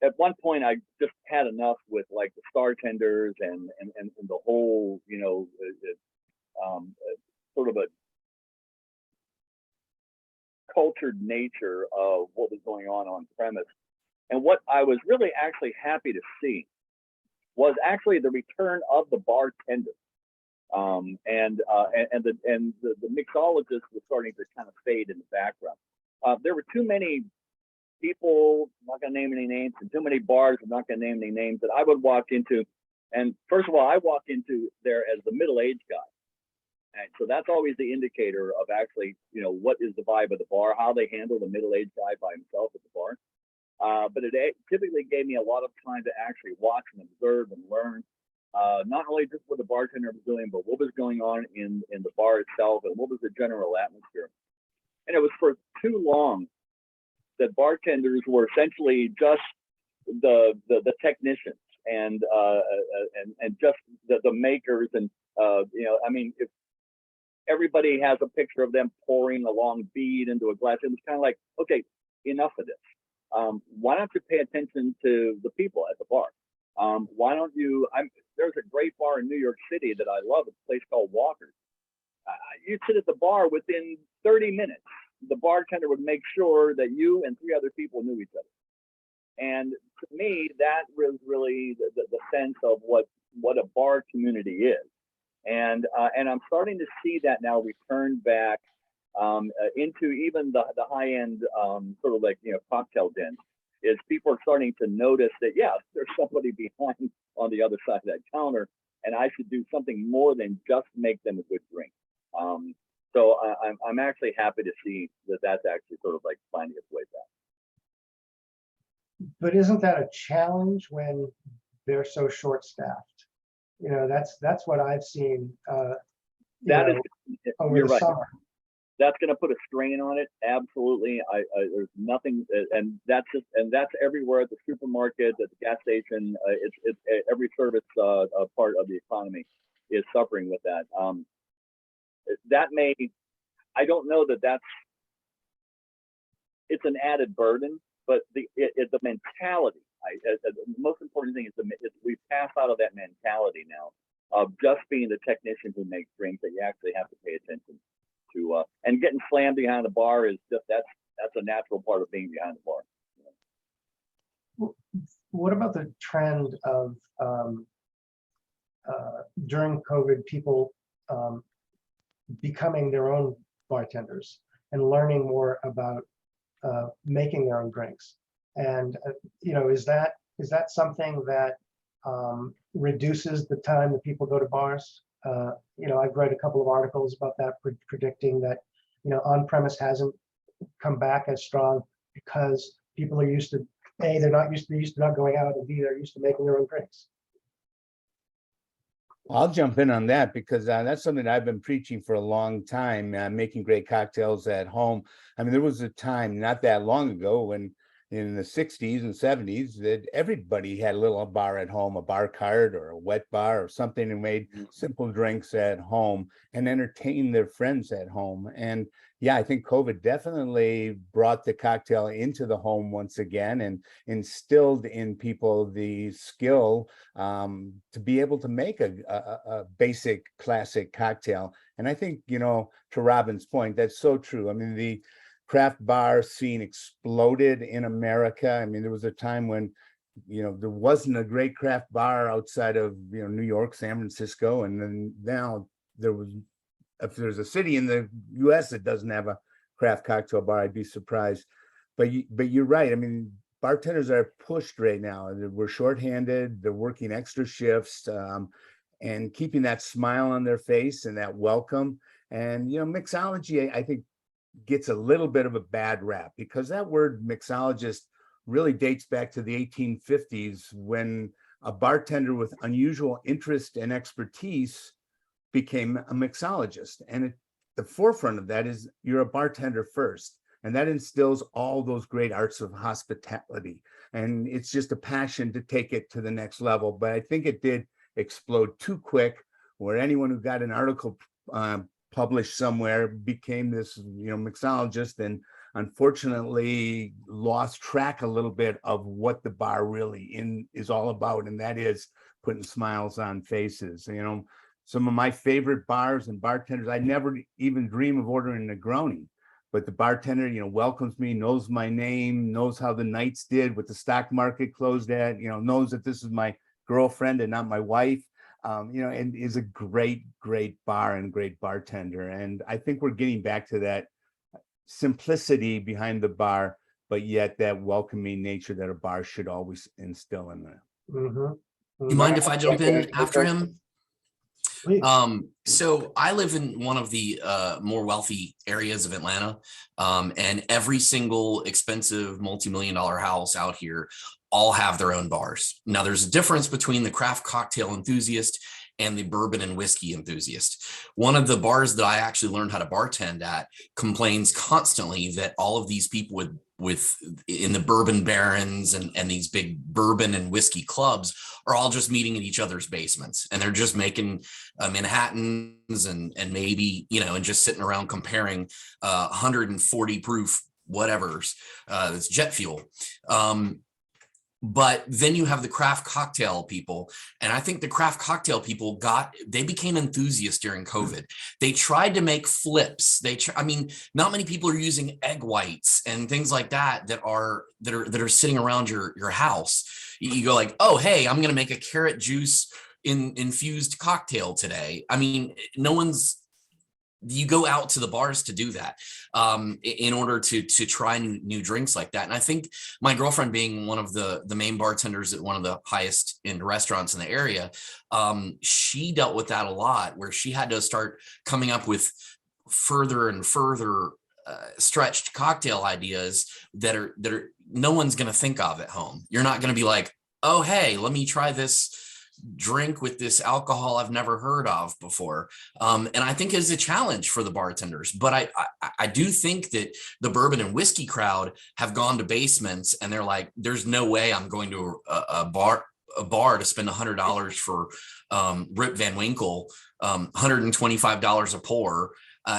At one point I just had enough with like the star tenders and the whole, sort of a cultured nature of what was going on premise. And what I was really actually happy to see was actually the return of the bartender. And the mixologist was starting to kind of fade in the background. There were too many people, I'm not going to name any names, and too many bars, I'm not going to name any names, that I would walk into. And first of all, I walk into there as the middle-aged guy. And so that's always the indicator of actually, what is the vibe of the bar, how they handle the middle-aged guy by himself at the bar. But it typically gave me a lot of time to actually watch and observe and learn, not only just what the bartender was doing, but what was going on in the bar itself and what was the general atmosphere. And it was for too long that bartenders were essentially just the technicians and just the makers. And if everybody has a picture of them pouring a long bead into a glass, it was kind of like, okay, enough of this. Why don't you pay attention to the people at the bar? Why don't you? There's a great bar in New York City that I love. It's a place called Walker's. You sit at the bar, within 30 minutes, the bartender would make sure that you and 3 other people knew each other. And to me, that was really the sense of what a bar community is. And I'm starting to see that now return back into even the high end sort of like cocktail dens. Is people are starting to notice that there's somebody behind on the other side of that counter, and I should do something more than just make them a good drink. So I'm actually happy to see that that's actually sort of like finding its way back. But isn't that a challenge when they're so short-staffed? That's what I've seen. Over You're the right. summer. That's going to put a strain on it. Absolutely. There's nothing, and that's everywhere at the supermarket, at the gas station. It's every service part of the economy is suffering with that. I don't know that it's an added burden, but the mentality. The most important thing is we pass out of that mentality now of just being the technician who makes drinks, that you actually have to pay attention to. And getting slammed behind the bar is just that's a natural part of being behind the bar. What about the trend of during COVID, people becoming their own bartenders and learning more about making their own drinks? And is that something that reduces the time that people go to bars? I've read a couple of articles about that predicting that on-premise hasn't come back as strong because people are used to they're used to not going out, and B, they're used to making their own drinks. I'll jump in on that because that's something I've been preaching for a long time, making great cocktails at home. I mean, there was a time not that long ago when in the 60s and 70s that everybody had a little bar at home, a bar cart or a wet bar or something, and made simple drinks at home and entertained their friends at home. And yeah, I think COVID definitely brought the cocktail into the home once again and instilled in people the skill to be able to make a basic classic cocktail. And I think, to Robin's point, that's so true. I mean, the craft bar scene exploded in America. I mean, there was a time when, there wasn't a great craft bar outside of, New York, San Francisco. And then now if there's a city in the US that doesn't have a craft cocktail bar, I'd be surprised. But you're right. I mean, bartenders are pushed right now. We're shorthanded. They're working extra shifts and keeping that smile on their face and that welcome. And, mixology, I think, gets a little bit of a bad rap because that word mixologist really dates back to the 1850s when a bartender with unusual interest and expertise became a mixologist. And the forefront of that is you're a bartender first, and that instills all those great arts of hospitality. And it's just a passion to take it to the next level. But I think it did explode too quick, where anyone who got an article published somewhere became this mixologist, and unfortunately lost track a little bit of what the bar really is all about, and that is putting smiles on faces. Some of my favorite bars and bartenders, I never even dream of ordering a Negroni, but the bartender welcomes me, knows my name, knows how the nights did, what the stock market closed at, knows that this is my girlfriend and not my wife. And is a great bar and great bartender. And I think we're getting back to that simplicity behind the bar, but yet that welcoming nature that a bar should always instill in there. Mm-hmm. You mind if I jump in after him? So I live in one of the more wealthy areas of Atlanta, and every single expensive multi-million-dollar house out here all have their own bars. Now, there's a difference between the craft cocktail enthusiast and the bourbon and whiskey enthusiast. One of the bars that I actually learned how to bartend at complains constantly that all of these people with in the bourbon barons and these big bourbon and whiskey clubs are all just meeting in each other's basements, and they're just making Manhattans and maybe and just sitting around comparing 140 proof whatever's that's jet fuel. But then you have the craft cocktail people. And I think the craft cocktail people they became enthusiasts during COVID. They tried to make flips. Not many people are using egg whites and things like that are sitting around your house. You go like, oh, hey, I'm going to make a carrot juice infused cocktail today. You go out to the bars to do that in order to try new drinks like that. And I think my girlfriend, being one of the main bartenders at one of the highest end restaurants in the area, she dealt with that a lot, where she had to start coming up with further and further stretched cocktail ideas that are no one's going to think of at home. You're not going to be like, oh, hey, let me try this drink with this alcohol I've never heard of before. And I think it's a challenge for the bartenders, but I do think that the bourbon and whiskey crowd have gone to basements and they're like, there's no way I'm going to a bar to spend $100 for Rip Van Winkle, $125 a pour.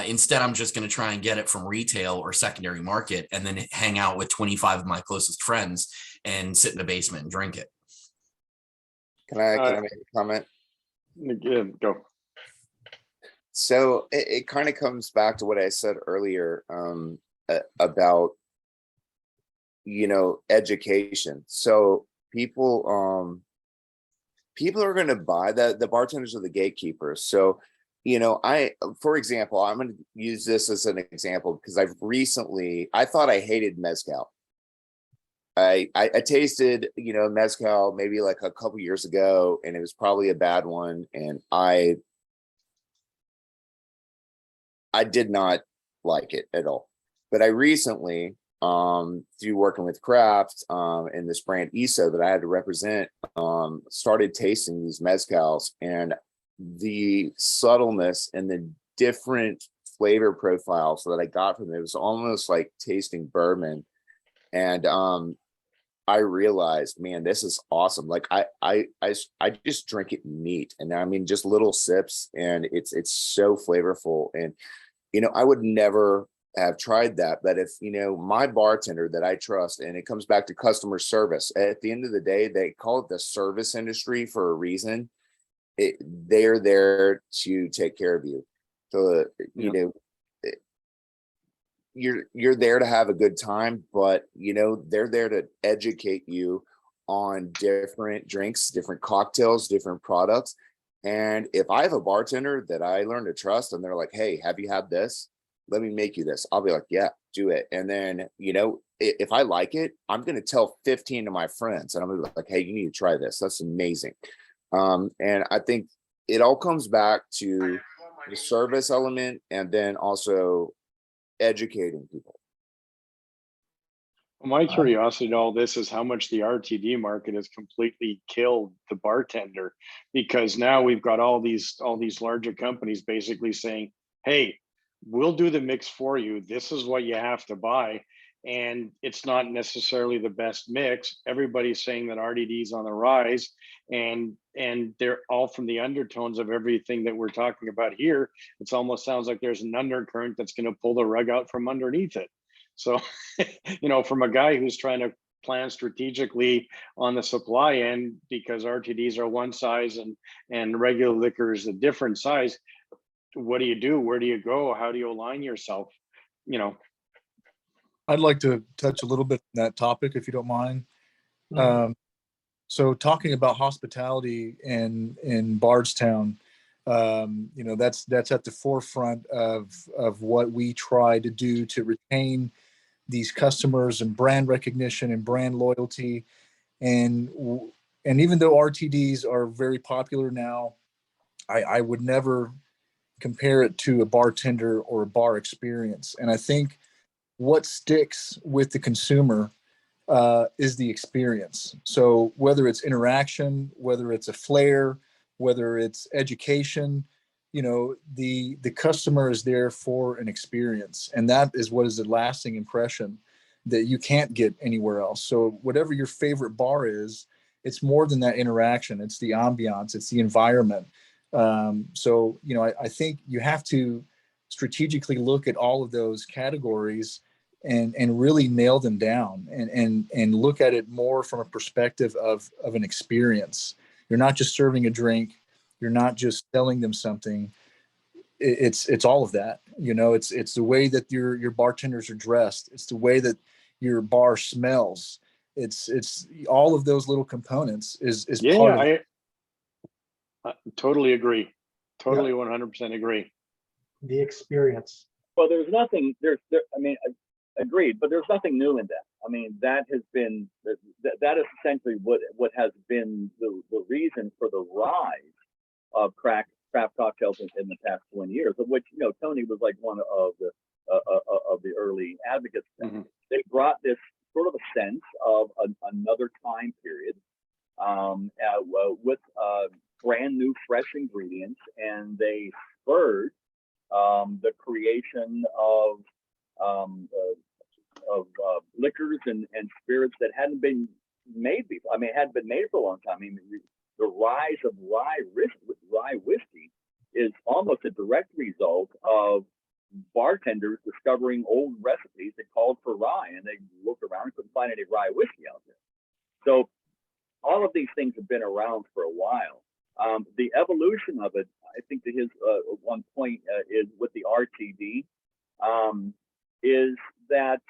Instead, I'm just going to try and get it from retail or secondary market and then hang out with 25 of my closest friends and sit in the basement and drink it. Can I make a comment? Again, go. So it kind of comes back to what I said earlier about, education. So people are going to buy the bartenders are the gatekeepers. So, for example, I'm going to use this as an example because I thought I hated mezcal. I tasted, mezcal maybe like a couple years ago, and it was probably a bad one. And I did not like it at all. But I recently, through working with craft and this brand ISO that I had to represent, started tasting these mezcals, and the subtleness and the different flavor profiles that I got from it was almost like tasting bourbon. And I realized, man, this is awesome. Like I just drink it neat, and I mean just little sips, and it's so flavorful. And I would never have tried that. But if, my bartender that I trust, and it comes back to customer service, at the end of the day, they call it the service industry for a reason. They're there to take care of you. So, you're there to have a good time, but, they're there to educate you on different drinks, different cocktails, different products. And if I have a bartender that I learn to trust and they're like, hey, have you had this? Let me make you this. I'll be like, yeah, do it. And then, if I like it, I'm going to tell 15 of my friends, and I'm going to be like, hey, you need to try this. That's amazing. And I think it all comes back to the service element, and then also educating people. My curiosity in all this is how much the RTD market has completely killed the bartender, because now we've got all these larger companies basically saying, hey, we'll do the mix for you. This is what you have to buy. And it's not necessarily the best mix. Everybody's saying that RTD is on the rise, and they're all from the undertones of everything that we're talking about here. It's almost sounds like there's an undercurrent that's going to pull the rug out from underneath it. So, from a guy who's trying to plan strategically on the supply end, because RTDs are one size and regular liquor is a different size, what do you do? Where do you go? How do you align yourself? I'd like to touch a little bit on that topic, if you don't mind. So talking about hospitality in Bardstown, that's at the forefront of what we try to do to retain these customers and brand recognition and brand loyalty. And even though RTDs are very popular now, I would never compare it to a bartender or a bar experience. And I think what sticks with the consumer is the experience. So whether it's interaction, whether it's a flair, whether it's education, the customer is there for an experience, and that is what is a lasting impression that you can't get anywhere else. So whatever your favorite bar is, it's more than that interaction. It's the ambiance, it's the environment. So I think you have to strategically look at all of those categories and really nail them down and look at it more from a perspective of an experience. You're not just serving a drink. You're not just selling them something. It's all of that. It's the way that your bartenders are dressed. It's the way that your bar smells. It's all of those little components is part of. I totally agree. Totally 100% agree. The experience. Well, there's nothing. Agreed, but there's nothing new in that. I mean, that has been that is essentially what has been the reason for the rise of craft cocktails in the past 20 years, of which Tony was like one of the early advocates. Mm-hmm. They brought this sort of a sense of another time period with brand new, fresh ingredients, and they spurred the creation of liquors and spirits that hadn't been made before. I mean, it hadn't been made for a long time. I mean, the rise of rye whiskey is almost a direct result of bartenders discovering old recipes that called for rye, and they looked around and couldn't find any rye whiskey out there. So all of these things have been around for a while. The evolution of it, I think that his one point is with the RTD, is that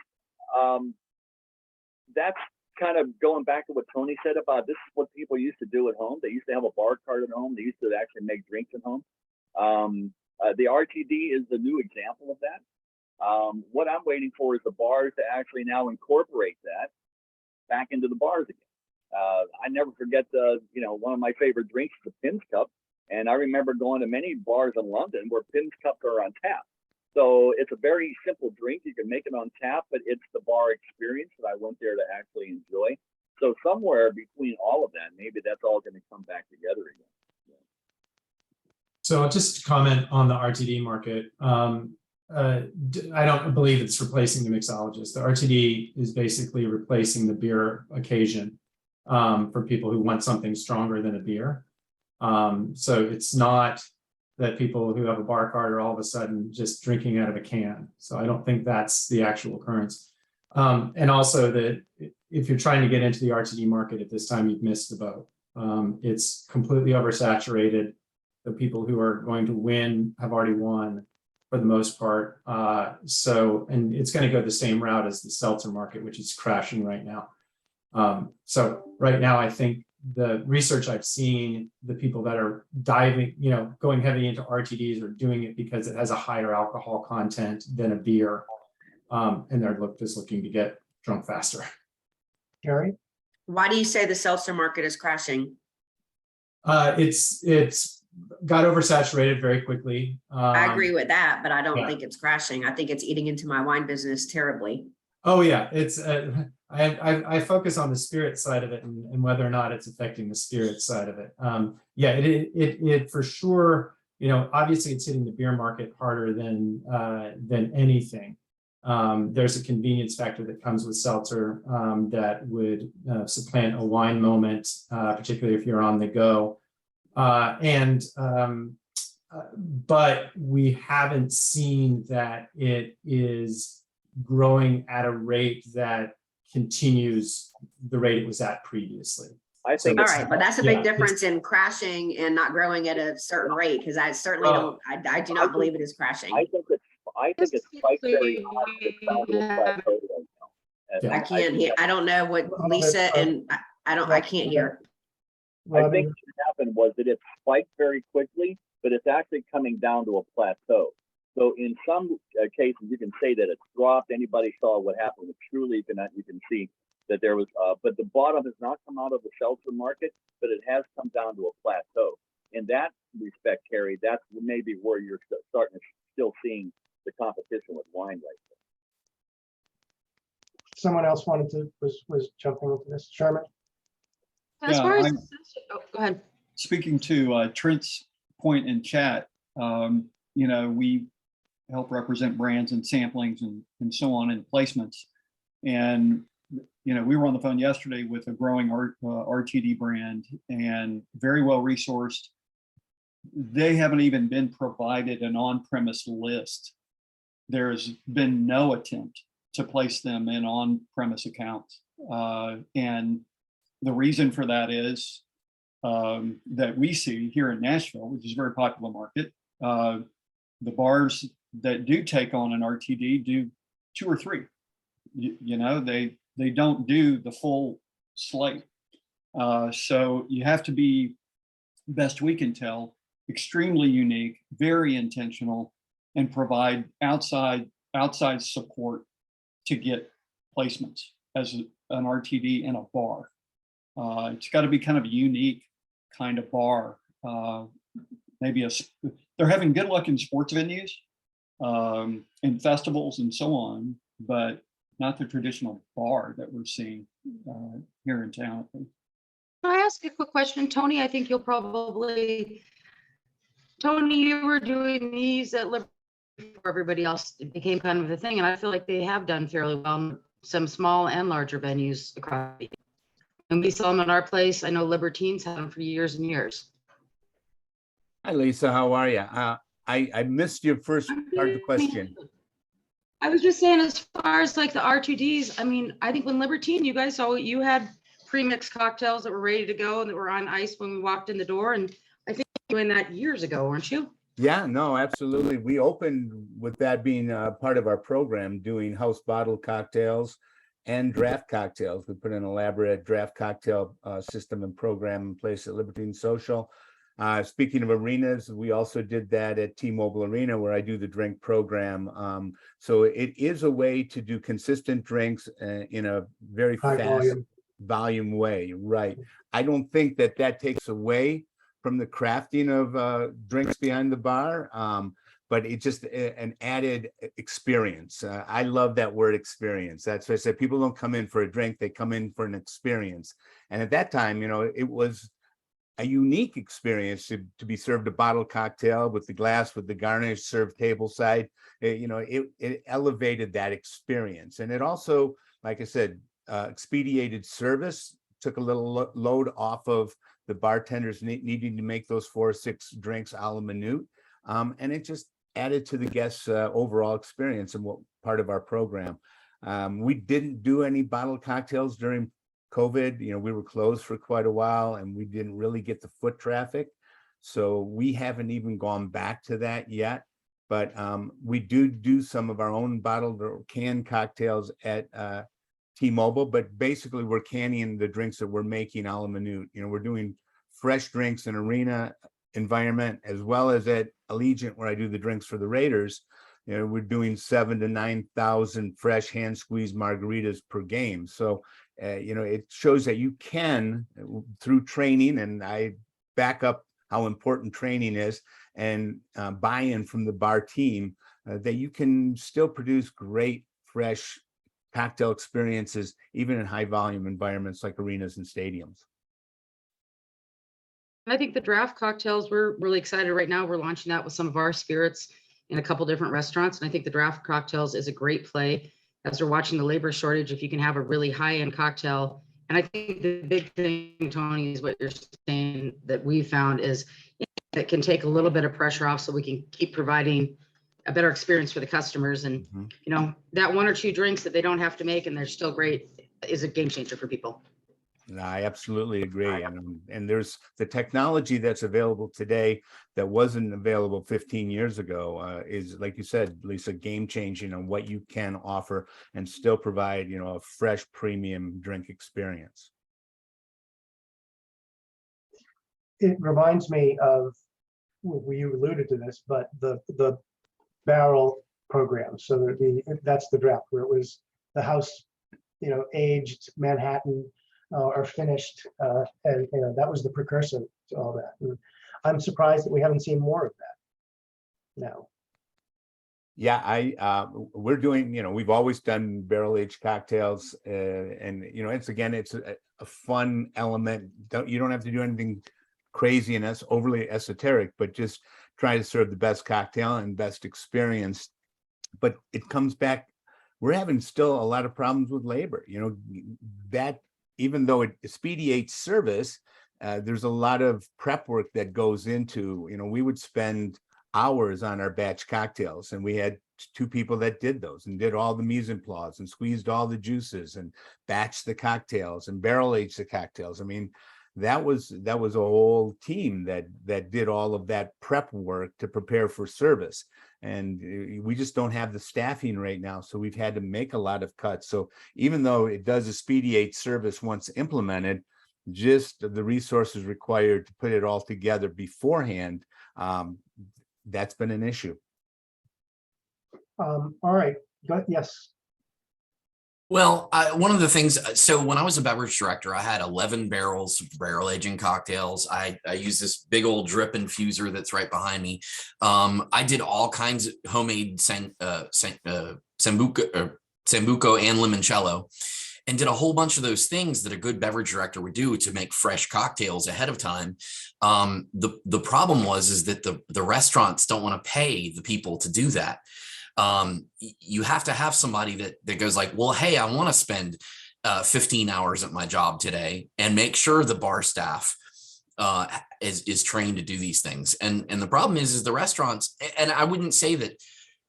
that's kind of going back to what Tony said about this is what people used to do at home. They used to have a bar cart at home. They used to actually make drinks at home. The RTD is the new example of that. What I'm waiting for is the bars to actually now incorporate that back into the bars again. I never forget one of my favorite drinks is a Pins Cup. And I remember going to many bars in London where Pins Cups are on tap. So it's a very simple drink. You can make it on tap, but it's the bar experience that I went there to actually enjoy. So somewhere between all of that, maybe that's all going to come back together again. So I'll just comment on the RTD market. I don't believe it's replacing the mixologist. The RTD is basically replacing the beer occasion for people who want something stronger than a beer. So it's not that people who have a bar cart are all of a sudden just drinking out of a can. So I don't think that's the actual occurrence. And also that if you're trying to get into the RTD market at this time, you've missed the boat. It's completely oversaturated. The people who are going to win have already won for the most part. And it's going to go the same route as the seltzer market, which is crashing right now. So right now, I think the research I've seen, the people that are diving, going heavy into RTDs are doing it because it has a higher alcohol content than a beer. And they're just looking to get drunk faster. Gary? Why do you say the seltzer market is crashing? It's got oversaturated very quickly. I agree with that, but I don't yeah. think it's crashing. I think it's eating into my wine business terribly. Oh yeah, it's I focus on the spirit side of it and whether or not it's affecting the spirit side of it. Yeah, it for sure. Obviously it's hitting the beer market harder than anything. There's a convenience factor that comes with seltzer that would supplant a wine moment, particularly if you're on the go. But we haven't seen that it is growing at a rate that continues the rate it was at previously. I think all right, but that's a big difference in crashing and not growing at a certain rate, because I certainly don't. I do not believe it is crashing. I think it's spiked very high. It's down to a plateau right now. I can't hear. I don't know what Lisa and I can't hear. I think what happened was that it spiked very quickly, but it's actually coming down to a plateau. So in some cases, you can say that it's dropped. Anybody saw what happened with Truly, you can see that there was, but the bottom has not come out of the seltzer market, but it has come down to a plateau. In that respect, Carrie, that's maybe where you're starting to still seeing the competition with wine right now. Someone else was jumping into this. Sherman? As far as go ahead. Speaking to Trent's point in chat, we help represent brands and samplings and so on and placements. And, we were on the phone yesterday with a growing RTD brand and very well resourced. They haven't even been provided an on-premise list. There's been no attempt to place them in on-premise accounts. And the reason for that is that we see here in Nashville, which is a very popular market, the bars that do take on an RTD do 2 or 3. They don't do the full slate. So you have to be, best we can tell, extremely unique, very intentional, and provide outside support to get placements as an RTD in a bar. It's got to be kind of a unique kind of bar. Maybe they're having good luck in sports venues, and festivals and so on, but not the traditional bar that we're seeing here in town. Can I ask a quick question, Tony? I think you'll probably, Tony, you were doing these at Liberty before everybody else. It became kind of a thing, and I feel like they have done fairly well in some small and larger venues across. And we saw them at our place. I know Libertines had them for years and years. Hi, Lisa. How are you? I missed your first part of the question. I was just saying, as far as like the R2Ds, I mean, I think when Libertine, you guys saw, you had pre-mixed cocktails that were ready to go and that were on ice when we walked in the door. And I think you were doing that years ago, weren't you? Yeah, no, absolutely. We opened with that being part of our program, doing house bottle cocktails and draft cocktails. We put an elaborate draft cocktail system and program in place at Libertine Social. Speaking of arenas, we also did that at T-Mobile Arena, where I do the drink program. So it is a way to do consistent drinks in a very High fast volume way, right? I don't think that that takes away from the crafting of drinks behind the bar, but it's just an added experience. I love that word experience. That's what I said. People don't come in for a drink, they come in for an experience. And at that time, you know, it was a unique experience to be served a bottled cocktail with the glass, with the garnish served tableside. You know, it elevated that experience. And it also, like I said, expedited service, took a little load off of the bartenders needing to make those 4 or 6 drinks a la minute. And it just added to the guests' overall experience and what part of our program. We didn't do any bottled cocktails during COVID. You know, we were closed for quite a while and we didn't really get the foot traffic. So we haven't even gone back to that yet. But we do some of our own bottled or canned cocktails at T-Mobile, but basically we're canning the drinks that we're making a la minute. You know, we're doing fresh drinks in arena environment, as well as at Allegiant, where I do the drinks for the Raiders. You know, we're doing 7,000 to 9,000 fresh hand squeezed margaritas per game. So, you know, it shows that you can, through training, and I back up how important training is, and buy-in from the bar team, that you can still produce great, fresh cocktail experiences, even in high volume environments like arenas and stadiums. I think the draft cocktails, we're really excited right now. We're launching that with some of our spirits in a couple different restaurants. And I think the draft cocktails is a great play as we're watching the labor shortage. If you can have a really high-end cocktail, and I think the big thing, Tony, is what you're saying that we found is it can take a little bit of pressure off so we can keep providing a better experience for the customers. And, you know, that 1 or 2 drinks that they don't have to make and they're still great is a game changer for people. I absolutely agree. And there's the technology that's available today that wasn't available 15 years ago is, like you said, Lisa, game changing on what you can offer and still provide, you know, a fresh premium drink experience. It reminds me of, well, you alluded to this, but the barrel program. So that's the draft, where it was the house, you know, aged Manhattan or finished, and you know, that was the precursor to all that. And I'm surprised that we haven't seen more of that now. Yeah, we're doing, you know, we've always done barrel aged cocktails, and you know, it's a fun element. You don't have to do anything crazy and that's overly esoteric, but just try to serve the best cocktail and best experience. But it comes back, we're having still a lot of problems with labor. You know, that even though it expedites service, there's a lot of prep work that goes into, you know, we would spend hours on our batch cocktails, and we had 2 people that did those and did all the mise en place and squeezed all the juices and batched the cocktails and barrel aged the cocktails. I mean, that was a whole team that did all of that prep work to prepare for service. And we just don't have the staffing right now. So we've had to make a lot of cuts. So even though it does expedite service once implemented, just the resources required to put it all together beforehand, that's been an issue. All right, yes. Well, one of the things, so when I was a beverage director, I had 11 barrels of barrel aging cocktails. I use this big old drip infuser that's right behind me. I did all kinds of homemade Sambuco and limoncello, and did a whole bunch of those things that a good beverage director would do to make fresh cocktails ahead of time. The problem is that the restaurants don't want to pay the people to do that. You have to have somebody that goes like, well, hey, I want to spend 15 hours at my job today and make sure the bar staff is trained to do these things. And the problem is the restaurants, and I wouldn't say that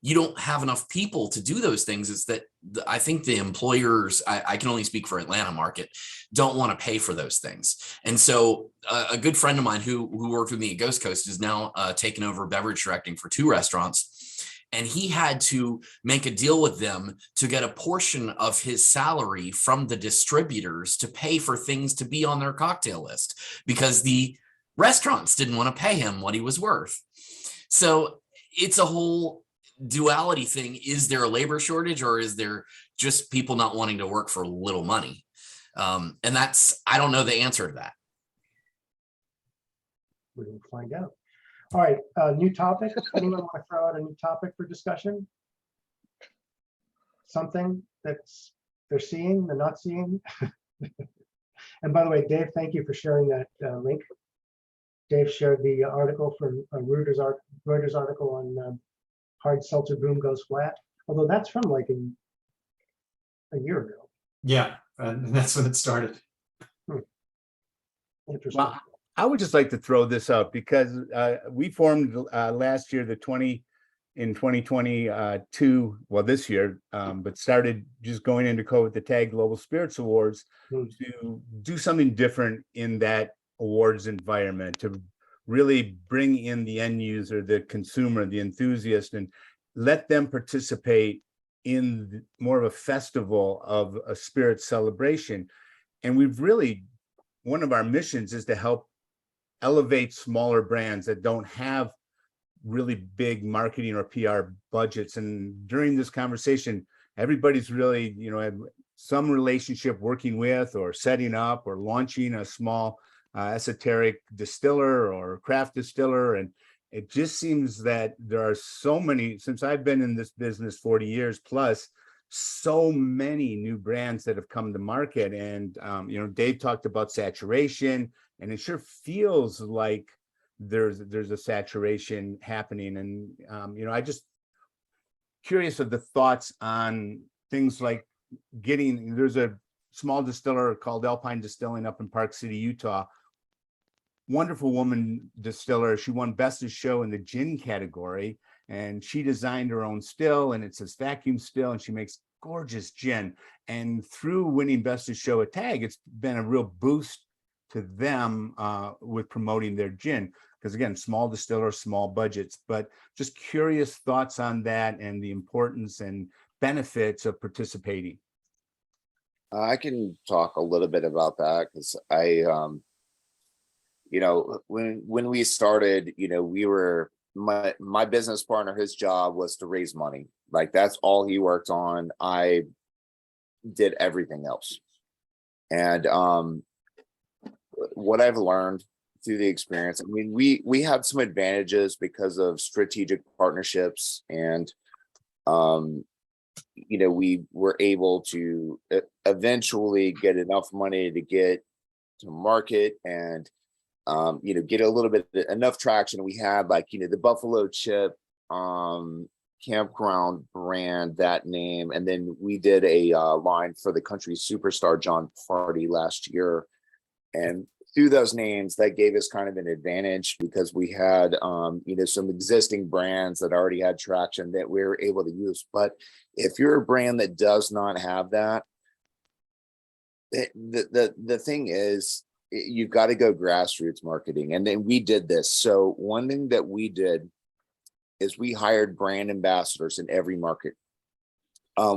you don't have enough people to do those things. It's that I think the employers, I can only speak for Atlanta market, don't want to pay for those things. And so a good friend of mine who worked with me at Ghost Coast is now taken over beverage directing for 2 restaurants. And he had to make a deal with them to get a portion of his salary from the distributors to pay for things to be on their cocktail list, because the restaurants didn't want to pay him what he was worth. So it's a whole duality thing. Is there a labor shortage, or is there just people not wanting to work for little money? And I don't know the answer to that. We will find out. All right, new topic. Anyone want to throw out a new topic for discussion? Something that's they're seeing, they're not seeing. And by the way, Dave, thank you for sharing that link. Dave shared the article from Reuters article on hard seltzer boom goes flat. Although that's from like a year ago. Yeah, and that's when it started. Interesting. Well, I would just like to throw this out because we formed last year, in 2022, well, this year, but started just going into COVID, the TAG Global Spirits Awards, to do something different in that awards environment, to really bring in the end user, the consumer, the enthusiast, and let them participate in more of a festival of a spirit celebration. And we've really, one of our missions is to help elevate smaller brands that don't have really big marketing or PR budgets. And during this conversation, everybody's really, had some relationship working with or setting up or launching a small esoteric distiller or craft distiller. And it just seems that there are so many, since I've been in this business 40 years plus, so many new brands that have come to market. And, Dave talked about saturation, and it sure feels like there's a saturation happening. And, I just curious of the thoughts on things like there's a small distiller called Alpine Distilling up in Park City, Utah. Wonderful woman distiller. She won Best of Show in the gin category, and she designed her own still, and it's this vacuum still, and she makes gorgeous gin. And through winning Best of Show at TAG, it's been a real boost to them with promoting their gin. Because again, small distiller, small budgets, but just curious thoughts on that and the importance and benefits of participating. I can talk a little bit about that because when we started, we were my business partner, his job was to raise money. Like that's all he worked on. I did everything else. And what I've learned through the experience, we had some advantages because of strategic partnerships, and we were able to eventually get enough money to get to market and get a little bit enough traction. We had the Buffalo Chip campground brand, that name, and then we did a line for the country superstar John Party last year. And through those names, that gave us kind of an advantage because we had some existing brands that already had traction that we were able to use. But if you're a brand that does not have that, the thing is, you've got to go grassroots marketing. And then we did this. So one thing that we did is we hired brand ambassadors in every market.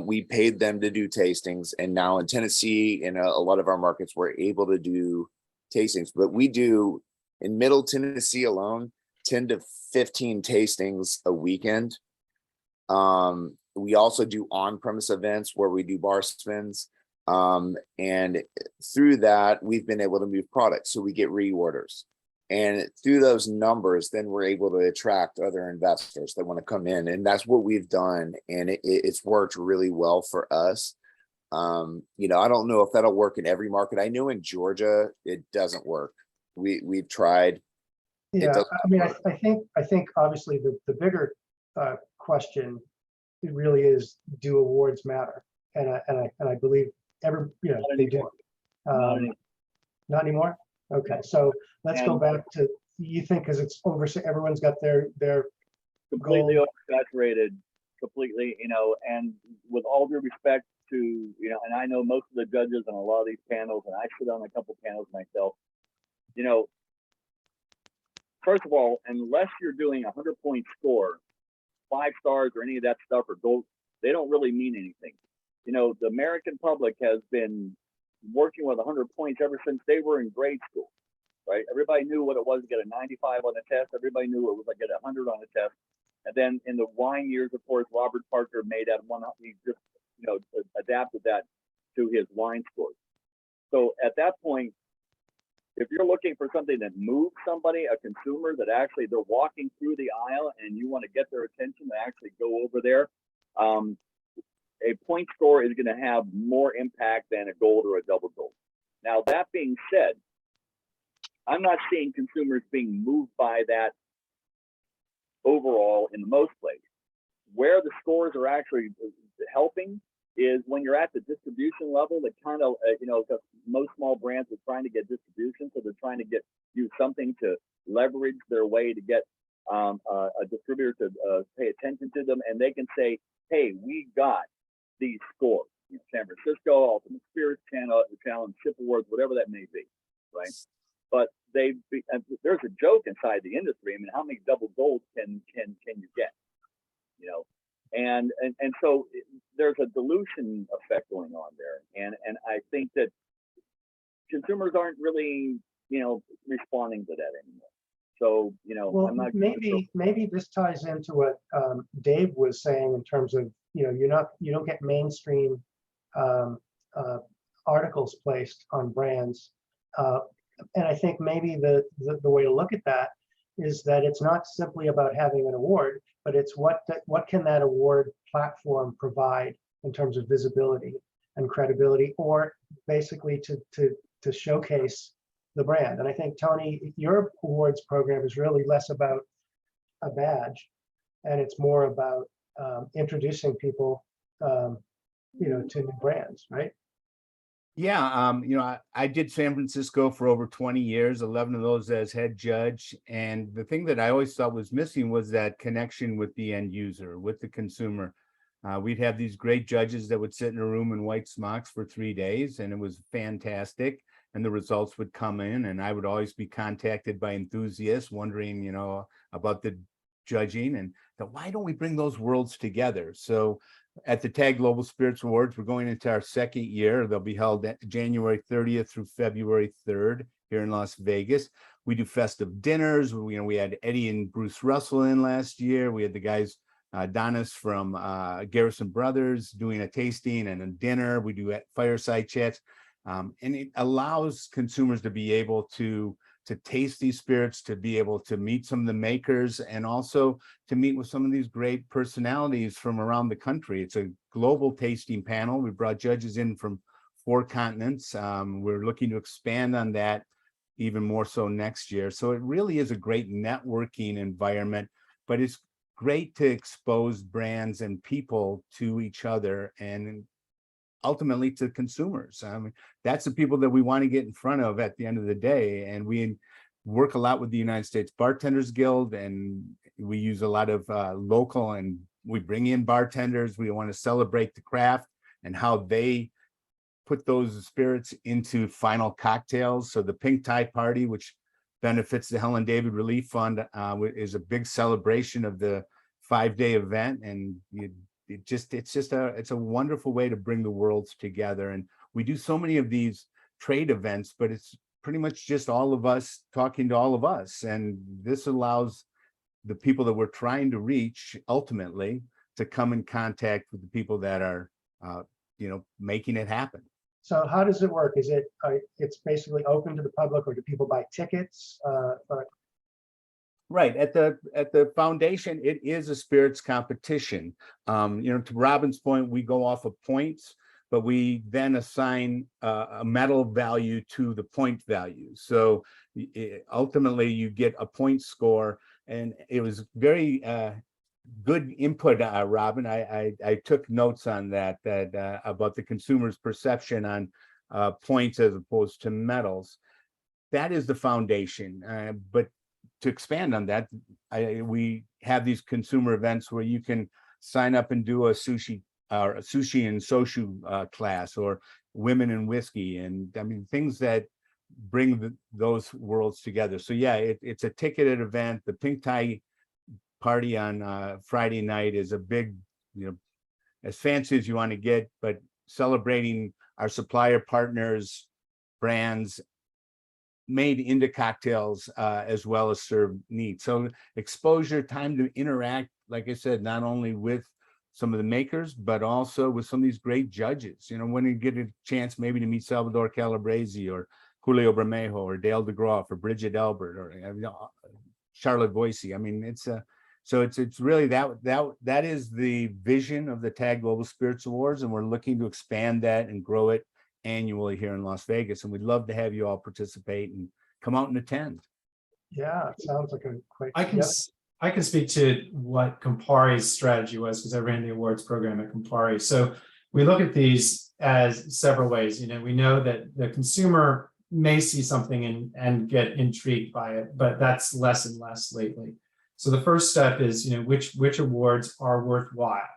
We paid them to do tastings. And now in Tennessee, in a lot of our markets, we're able to do tastings. But we do, in Middle Tennessee alone, 10 to 15 tastings a weekend. We also do on-premise events where we do bar spins. And through that, we've been able to move products. So we get reorders. And through those numbers, then we're able to attract other investors that want to come in. And that's what we've done. And it's worked really well for us. I don't know if that'll work in every market. I know in Georgia, it doesn't work. We've tried. Yeah, I think obviously the bigger question, it really is, do awards matter? And I believe they do. Not anymore. Okay, so let's go And- back to, you think, because it's over, so everyone's got their completely goal. oversaturated, completely, and with all due respect to, and I know most of the judges on a lot of these panels, and I sit on a couple panels myself, first of all, unless you're doing a 100-point score, 5 stars or any of that stuff or gold, they don't really mean anything. The American public has been working with 100 points ever since they were in grade school, right? Everybody knew what it was to get a 95 on a test. Everybody knew what it was like to get a 100 on a test. And then in the wine years, of course, Robert Parker made that one. He just, adapted that to his wine scores. So at that point, if you're looking for something that moves somebody, a consumer that actually they're walking through the aisle and you want to get their attention to actually go over there, a point score is going to have more impact than a gold or a double gold. Now, that being said, I'm not seeing consumers being moved by that overall in the most place. Where the scores are actually helping is when you're at the distribution level, that kind of, because most small brands are trying to get distribution, so they're trying to use something to leverage their way to get a distributor to pay attention to them, and they can say, hey, we got these scores. San Francisco, Ultimate Spirits Channel, Ship Awards, whatever that may be, right? But there's a joke inside the industry. I mean, how many double golds can you get? And so there's a dilution effect going on there, and I think that consumers aren't really responding to that anymore. So Well, I'm not maybe this ties into what Dave was saying in terms of you don't get mainstream articles placed on brands, and I think maybe the way to look at that is that it's not simply about having an award, but it's what can that award platform provide in terms of visibility and credibility, or basically to showcase the brand. And I think, Tony, your awards program is really less about a badge, and it's more about introducing people, to new brands, right? Yeah, I did San Francisco for over 20 years, 11 of those as head judge. And the thing that I always thought was missing was that connection with the end user, with the consumer. We'd have these great judges that would sit in a room in white smocks for 3 days, and it was fantastic. And the results would come in, and I would always be contacted by enthusiasts wondering, about the judging, and why don't we bring those worlds together? So at the TAG Global Spirits Awards, we're going into our second year. They'll be held January 30th through February 3rd here in Las Vegas. We do festive dinners. We had Eddie and Bruce Russell in last year. We had the guys, Donis from Garrison Brothers, doing a tasting and a dinner. We do fireside chats. And it allows consumers to be able to taste these spirits, to be able to meet some of the makers, and also to meet with some of these great personalities from around the country. It's a global tasting panel. We brought judges in from 4 continents. We're looking to expand on that even more so next year. So it really is a great networking environment, but it's great to expose brands and people to each other and ultimately to consumers. I mean, that's the people that we want to get in front of at the end of the day. And we work a lot with the United States Bartenders Guild, and we use a lot of local, and we bring in bartenders. We want to celebrate the craft and how they put those spirits into final cocktails. So the Pink Tie Party, which benefits the Helen David Relief Fund, is a big celebration of the 5-day event. And it's a wonderful way to bring the worlds together. And we do so many of these trade events, but it's pretty much just all of us talking to all of us. And this allows the people that we're trying to reach ultimately to come in contact with the people that are, making it happen. So how does it work? Is it it's basically open to the public, or do people buy tickets? Right. At the foundation, it is a spirits competition. To Robin's point, we go off of points, but we then assign a medal value to the point value. So ultimately, you get a point score, and it was very good input, Robin. I took notes on that about the consumer's perception on points as opposed to medals. that is the foundation. But to expand on that, we have these consumer events where you can sign up and do a sushi and soshu class, or women in whiskey, and I mean things that bring those worlds together. So yeah, it's a ticketed event. The pink tie party on Friday night is a big, as fancy as you want to get, but celebrating our supplier partners, brands, made into cocktails as well as served neat. So exposure, time to interact, like I said, not only with some of the makers, but also with some of these great judges. When you get a chance maybe to meet Salvador Calabrese or Julio Bermejo or Dale DeGroff or Bridget Elbert or Charlotte Boise. I mean, it's really that is the vision of the TAG Global Spirits Awards, and we're looking to expand that and grow it annually here in Las Vegas. And we'd love to have you all participate and come out and attend. Yeah, it sounds like a great. I can speak to what Campari's strategy was, because I ran the awards program at Campari. So we look at these as several ways. We know that the consumer may see something and get intrigued by it, but that's less and less lately. So the first step is, which awards are worthwhile.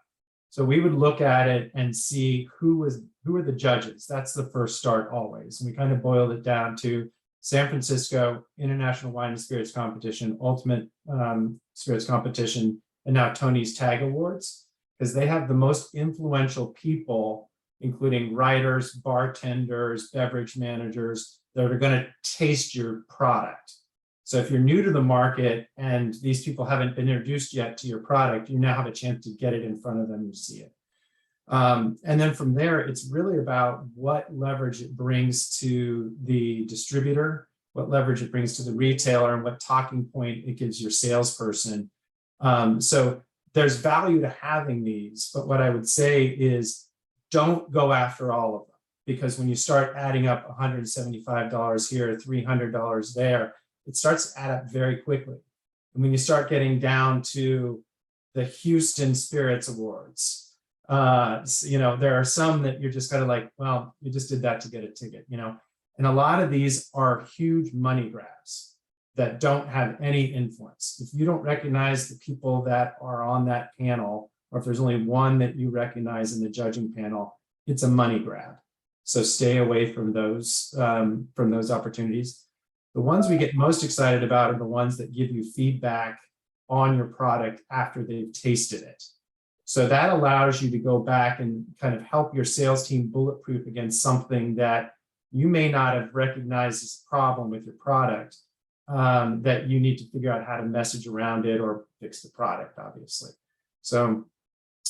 So we would look at it and see who are the judges. That's the first start always. And we kind of boiled it down to San Francisco International Wine and Spirits Competition, Ultimate Spirits Competition, and now Tony's TAG Awards, because they have the most influential people, including writers, bartenders, beverage managers, that are going to taste your product. So if you're new to the market and these people haven't been introduced yet to your product, you now have a chance to get it in front of them and see it. And then from there, it's really about what leverage it brings to the distributor, what leverage it brings to the retailer, and what talking point it gives your salesperson. So there's value to having these, but what I would say is don't go after all of them, because when you start adding up $175 here, $300 there, it starts to add up very quickly. And when you start getting down to the Houston Spirits Awards, there are some that you're just kind of like, well, you just did that to get a ticket, and a lot of these are huge money grabs that don't have any influence. If you don't recognize the people that are on that panel, or if there's only one that you recognize in the judging panel, it's a money grab. So stay away from those opportunities. The ones we get most excited about are the ones that give you feedback on your product after they've tasted it. So that allows you to go back and kind of help your sales team bulletproof against something that you may not have recognized as a problem with your product, that you need to figure out how to message around it or fix the product, obviously. So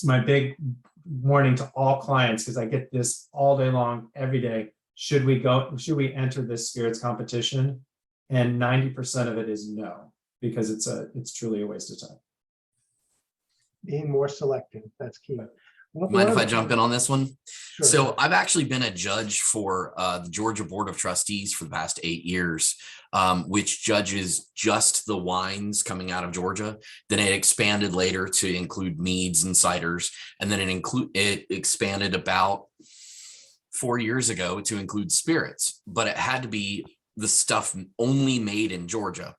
my big warning to all clients, because I get this all day long, every day, should we enter this spirits competition? And 90% of it is no, because it's truly a waste of time. Being more selective, that's key. Mind if I jump in on this one? Sure. So I've actually been a judge for the Georgia Board of Trustees for the past 8 years, which judges just the wines coming out of Georgia. Then it expanded later to include meads and ciders, and then it expanded about 4 years ago to include spirits. But it had to be the stuff only made in Georgia.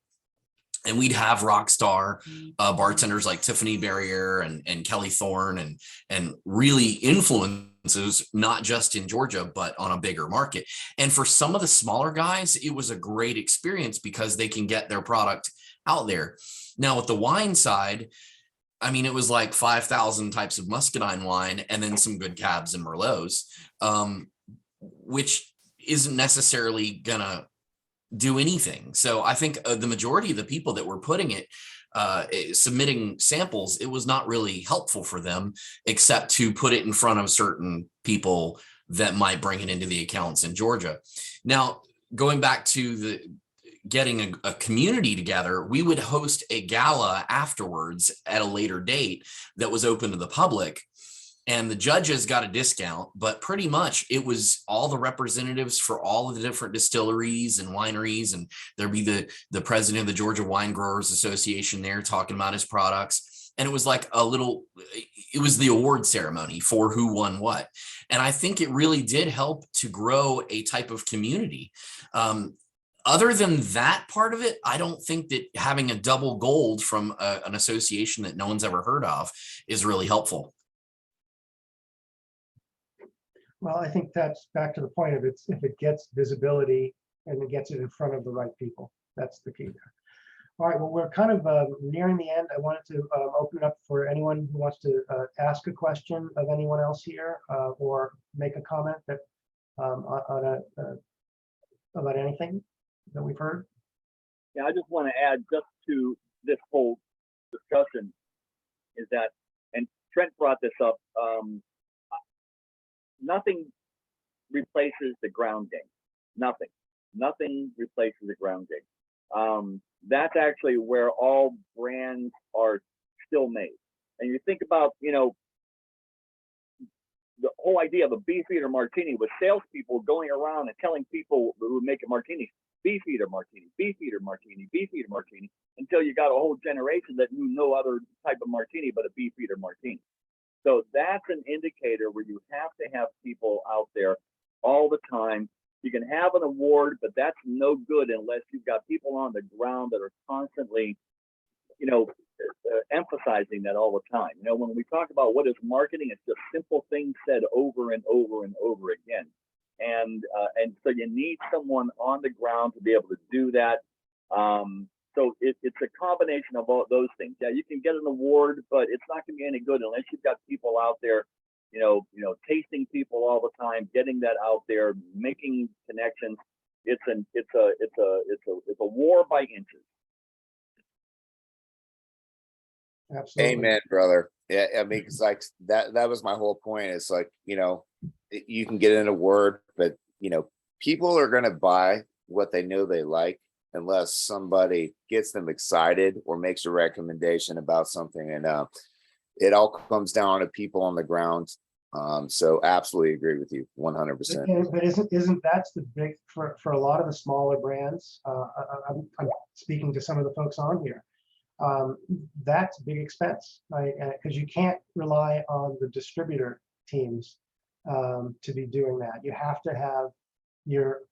And we'd have rock star bartenders like Tiffany Barrier and Kelly Thorne and really influences, not just in Georgia, but on a bigger market. And for some of the smaller guys, it was a great experience because they can get their product out there. Now with the wine side, I mean, it was like 5,000 types of muscadine wine and then some good cabs and merlots, which isn't necessarily gonna do anything. So I think the majority of the people that were putting it, submitting samples, it was not really helpful for them, except to put it in front of certain people that might bring it into the accounts in Georgia. Now, going back to the getting a community together, we would host a gala afterwards at a later date that was open to the public. And the judges got a discount, but pretty much it was all the representatives for all of the different distilleries and wineries. And there'd be the president of the Georgia Wine Growers Association there talking about his products. And it was like it was the award ceremony for who won what. And I think it really did help to grow a type of community. other than that part of it, I don't think that having a double gold from an association that no one's ever heard of is really helpful. Well, I think that's back to the point of it's if it gets visibility and it gets it in front of the right people. That's the key there. All right, well, we're kind of nearing the end. I wanted to open it up for anyone who wants to ask a question of anyone else here or make a comment that about anything that we've heard. Yeah, I just want to add just to this whole discussion is that, and Trent brought this up, nothing replaces the ground game. Nothing replaces the ground game. That's actually where all brands are still made. And you think about, you know, the whole idea of a Beefeater martini was salespeople going around and telling people who would make a martini, Beefeater martini, Beefeater martini, Beefeater martini, until you got a whole generation that knew no other type of martini but a Beefeater martini. So that's an indicator where you have to have people out there all the time. You can have an award, but that's no good unless you've got people on the ground that are constantly, you know, emphasizing that all the time. You know, when we talk about what is marketing, it's just simple things said over and over and over again. And so you need someone on the ground to be able to do that. So it's a combination of all those things. Yeah, you can get an award, but it's not going to be any good unless you've got people out there, you know, tasting people all the time, getting that out there, making connections. It's a war by inches. Absolutely. Amen, brother. Yeah, I mean, it's like that was my whole point. It's like, you know, you can get an award, but you know, people are going to buy what they know they like unless somebody gets them excited or makes a recommendation about something. And it all comes down to people on the ground. So absolutely agree with you 100%. But isn't that's the big for a lot of the smaller brands? I'm speaking to some of the folks on here. That's a big expense, right? Because you can't rely on the distributor teams to be doing that. You have to have your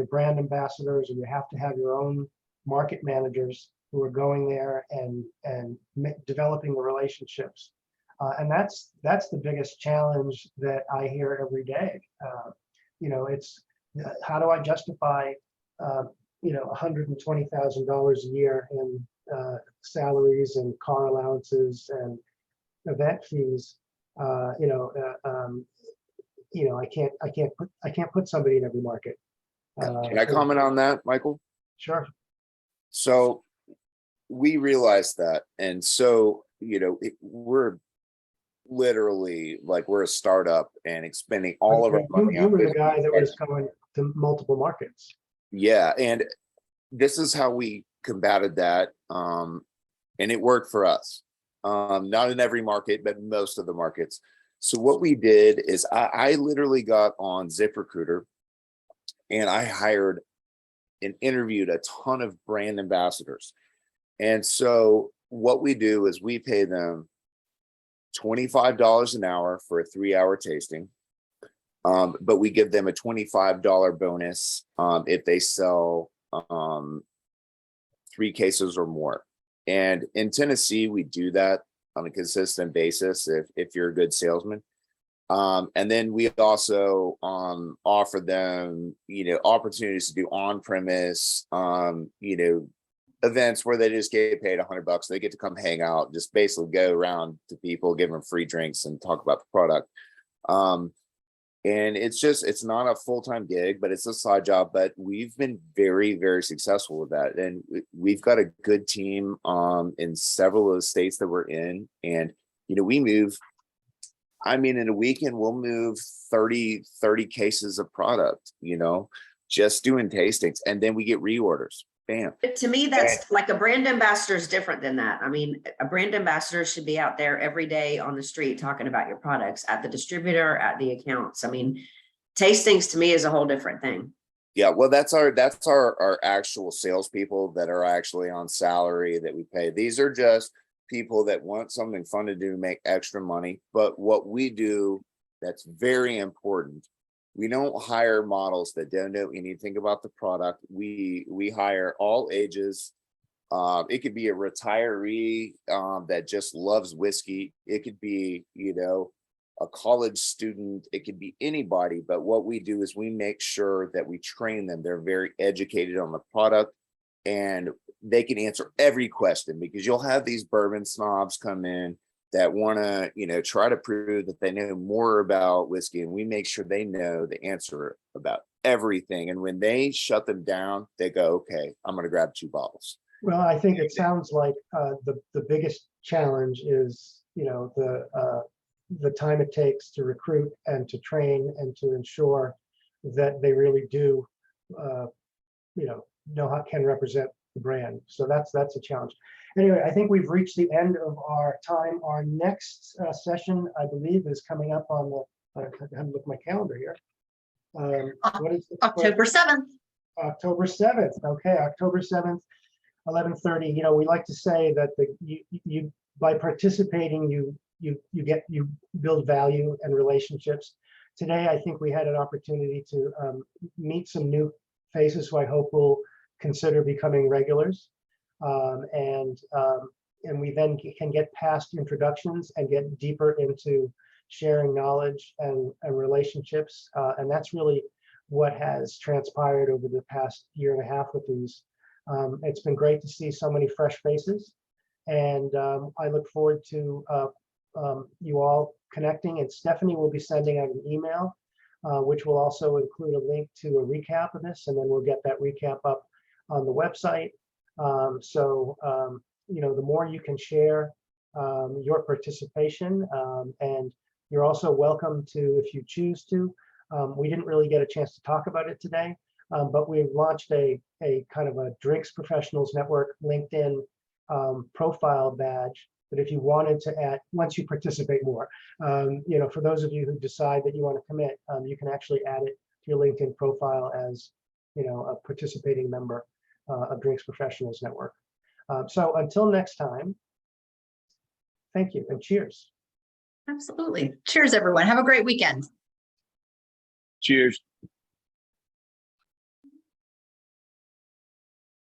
brand ambassadors, or you have to have your own market managers who are going there and developing the relationships. And that's the biggest challenge that I hear every day. You know, it's how do I justify $120,000 a year in salaries and car allowances and event fees. I can't put somebody in every market. Can I comment on that, Michael? Sure. So we realize that, and so we're literally like we're a startup and expending all of our money. You were the guy that was going to multiple markets. Yeah, and this is how we combated that, and it worked for us. Not in every market, but most of the markets. So what we did is I literally got on ZipRecruiter and I hired and interviewed a ton of brand ambassadors. And so what we do is we pay them $25 an hour for a 3-hour tasting. But we give them a $25 bonus if they sell 3 cases or more. And in Tennessee, we do that on a consistent basis if you're a good salesman. And then we also offer them, opportunities to do on-premise, events where they just get paid $100. They get to come hang out, just basically go around to people, give them free drinks and talk about the product. And it's not a full-time gig, but it's a side job. But we've been very, very successful with that. And we've got a good team in several of the states that we're in. And, we move, in a weekend, we'll move 30 cases of product, just doing tastings. And then we get reorders. Bam. But to me, that's like a brand ambassador is different than that. I mean, a brand ambassador should be out there every day on the street talking about your products at the distributor, at the accounts. I mean, tastings to me is a whole different thing. Yeah, well, that's our actual salespeople that are actually on salary that we pay. These are just people that want something fun to do to make extra money. But what we do that's very important We don't hire models that don't know anything about the product. We hire all ages. It could be a retiree that just loves whiskey. It could be, you know, a college student. It could be anybody. But what we do is we make sure that we train them. They're very educated on the product, and they can answer every question, because you'll have these bourbon snobs come in that want to, you know, try to prove that they know more about whiskey, and we make sure they know the answer about everything. And when they shut them down, they go, okay, I'm going to grab 2 bottles. Well, I think it sounds like the biggest challenge is, you know, the time it takes to recruit and to train and to ensure that they really do, you know how can represent the brand. So that's a challenge. Anyway, I think we've reached the end of our time. Our next session, I believe, is coming up on the. I have to look at my calendar here. What is October 7th. October 7th. Okay, October 7th. 11:30. You know, we like to say that you by participating you build value and relationships. Today, I think we had an opportunity to meet some new faces who I hope will consider becoming regulars, and we then can get past introductions and get deeper into sharing knowledge and relationships, and that's really what has transpired over the past year and a half with these. It's been great to see so many fresh faces, and I look forward to you all connecting. And Stephanie will be sending out an email, which will also include a link to a recap of this, and then we'll get that recap up on the website. You know, the more you can share your participation, and you're also welcome to, if you choose to. We didn't really get a chance to talk about it today. But we've launched a kind of a Drinks Professionals Network LinkedIn profile badge that if you wanted to add, once you participate more, you know, for those of you who decide that you want to commit, you can actually add it to your LinkedIn profile as, you know, a participating member of Drinks Professionals Network. So until next time, thank you and cheers. Absolutely. Cheers, everyone. Have a great weekend. Cheers.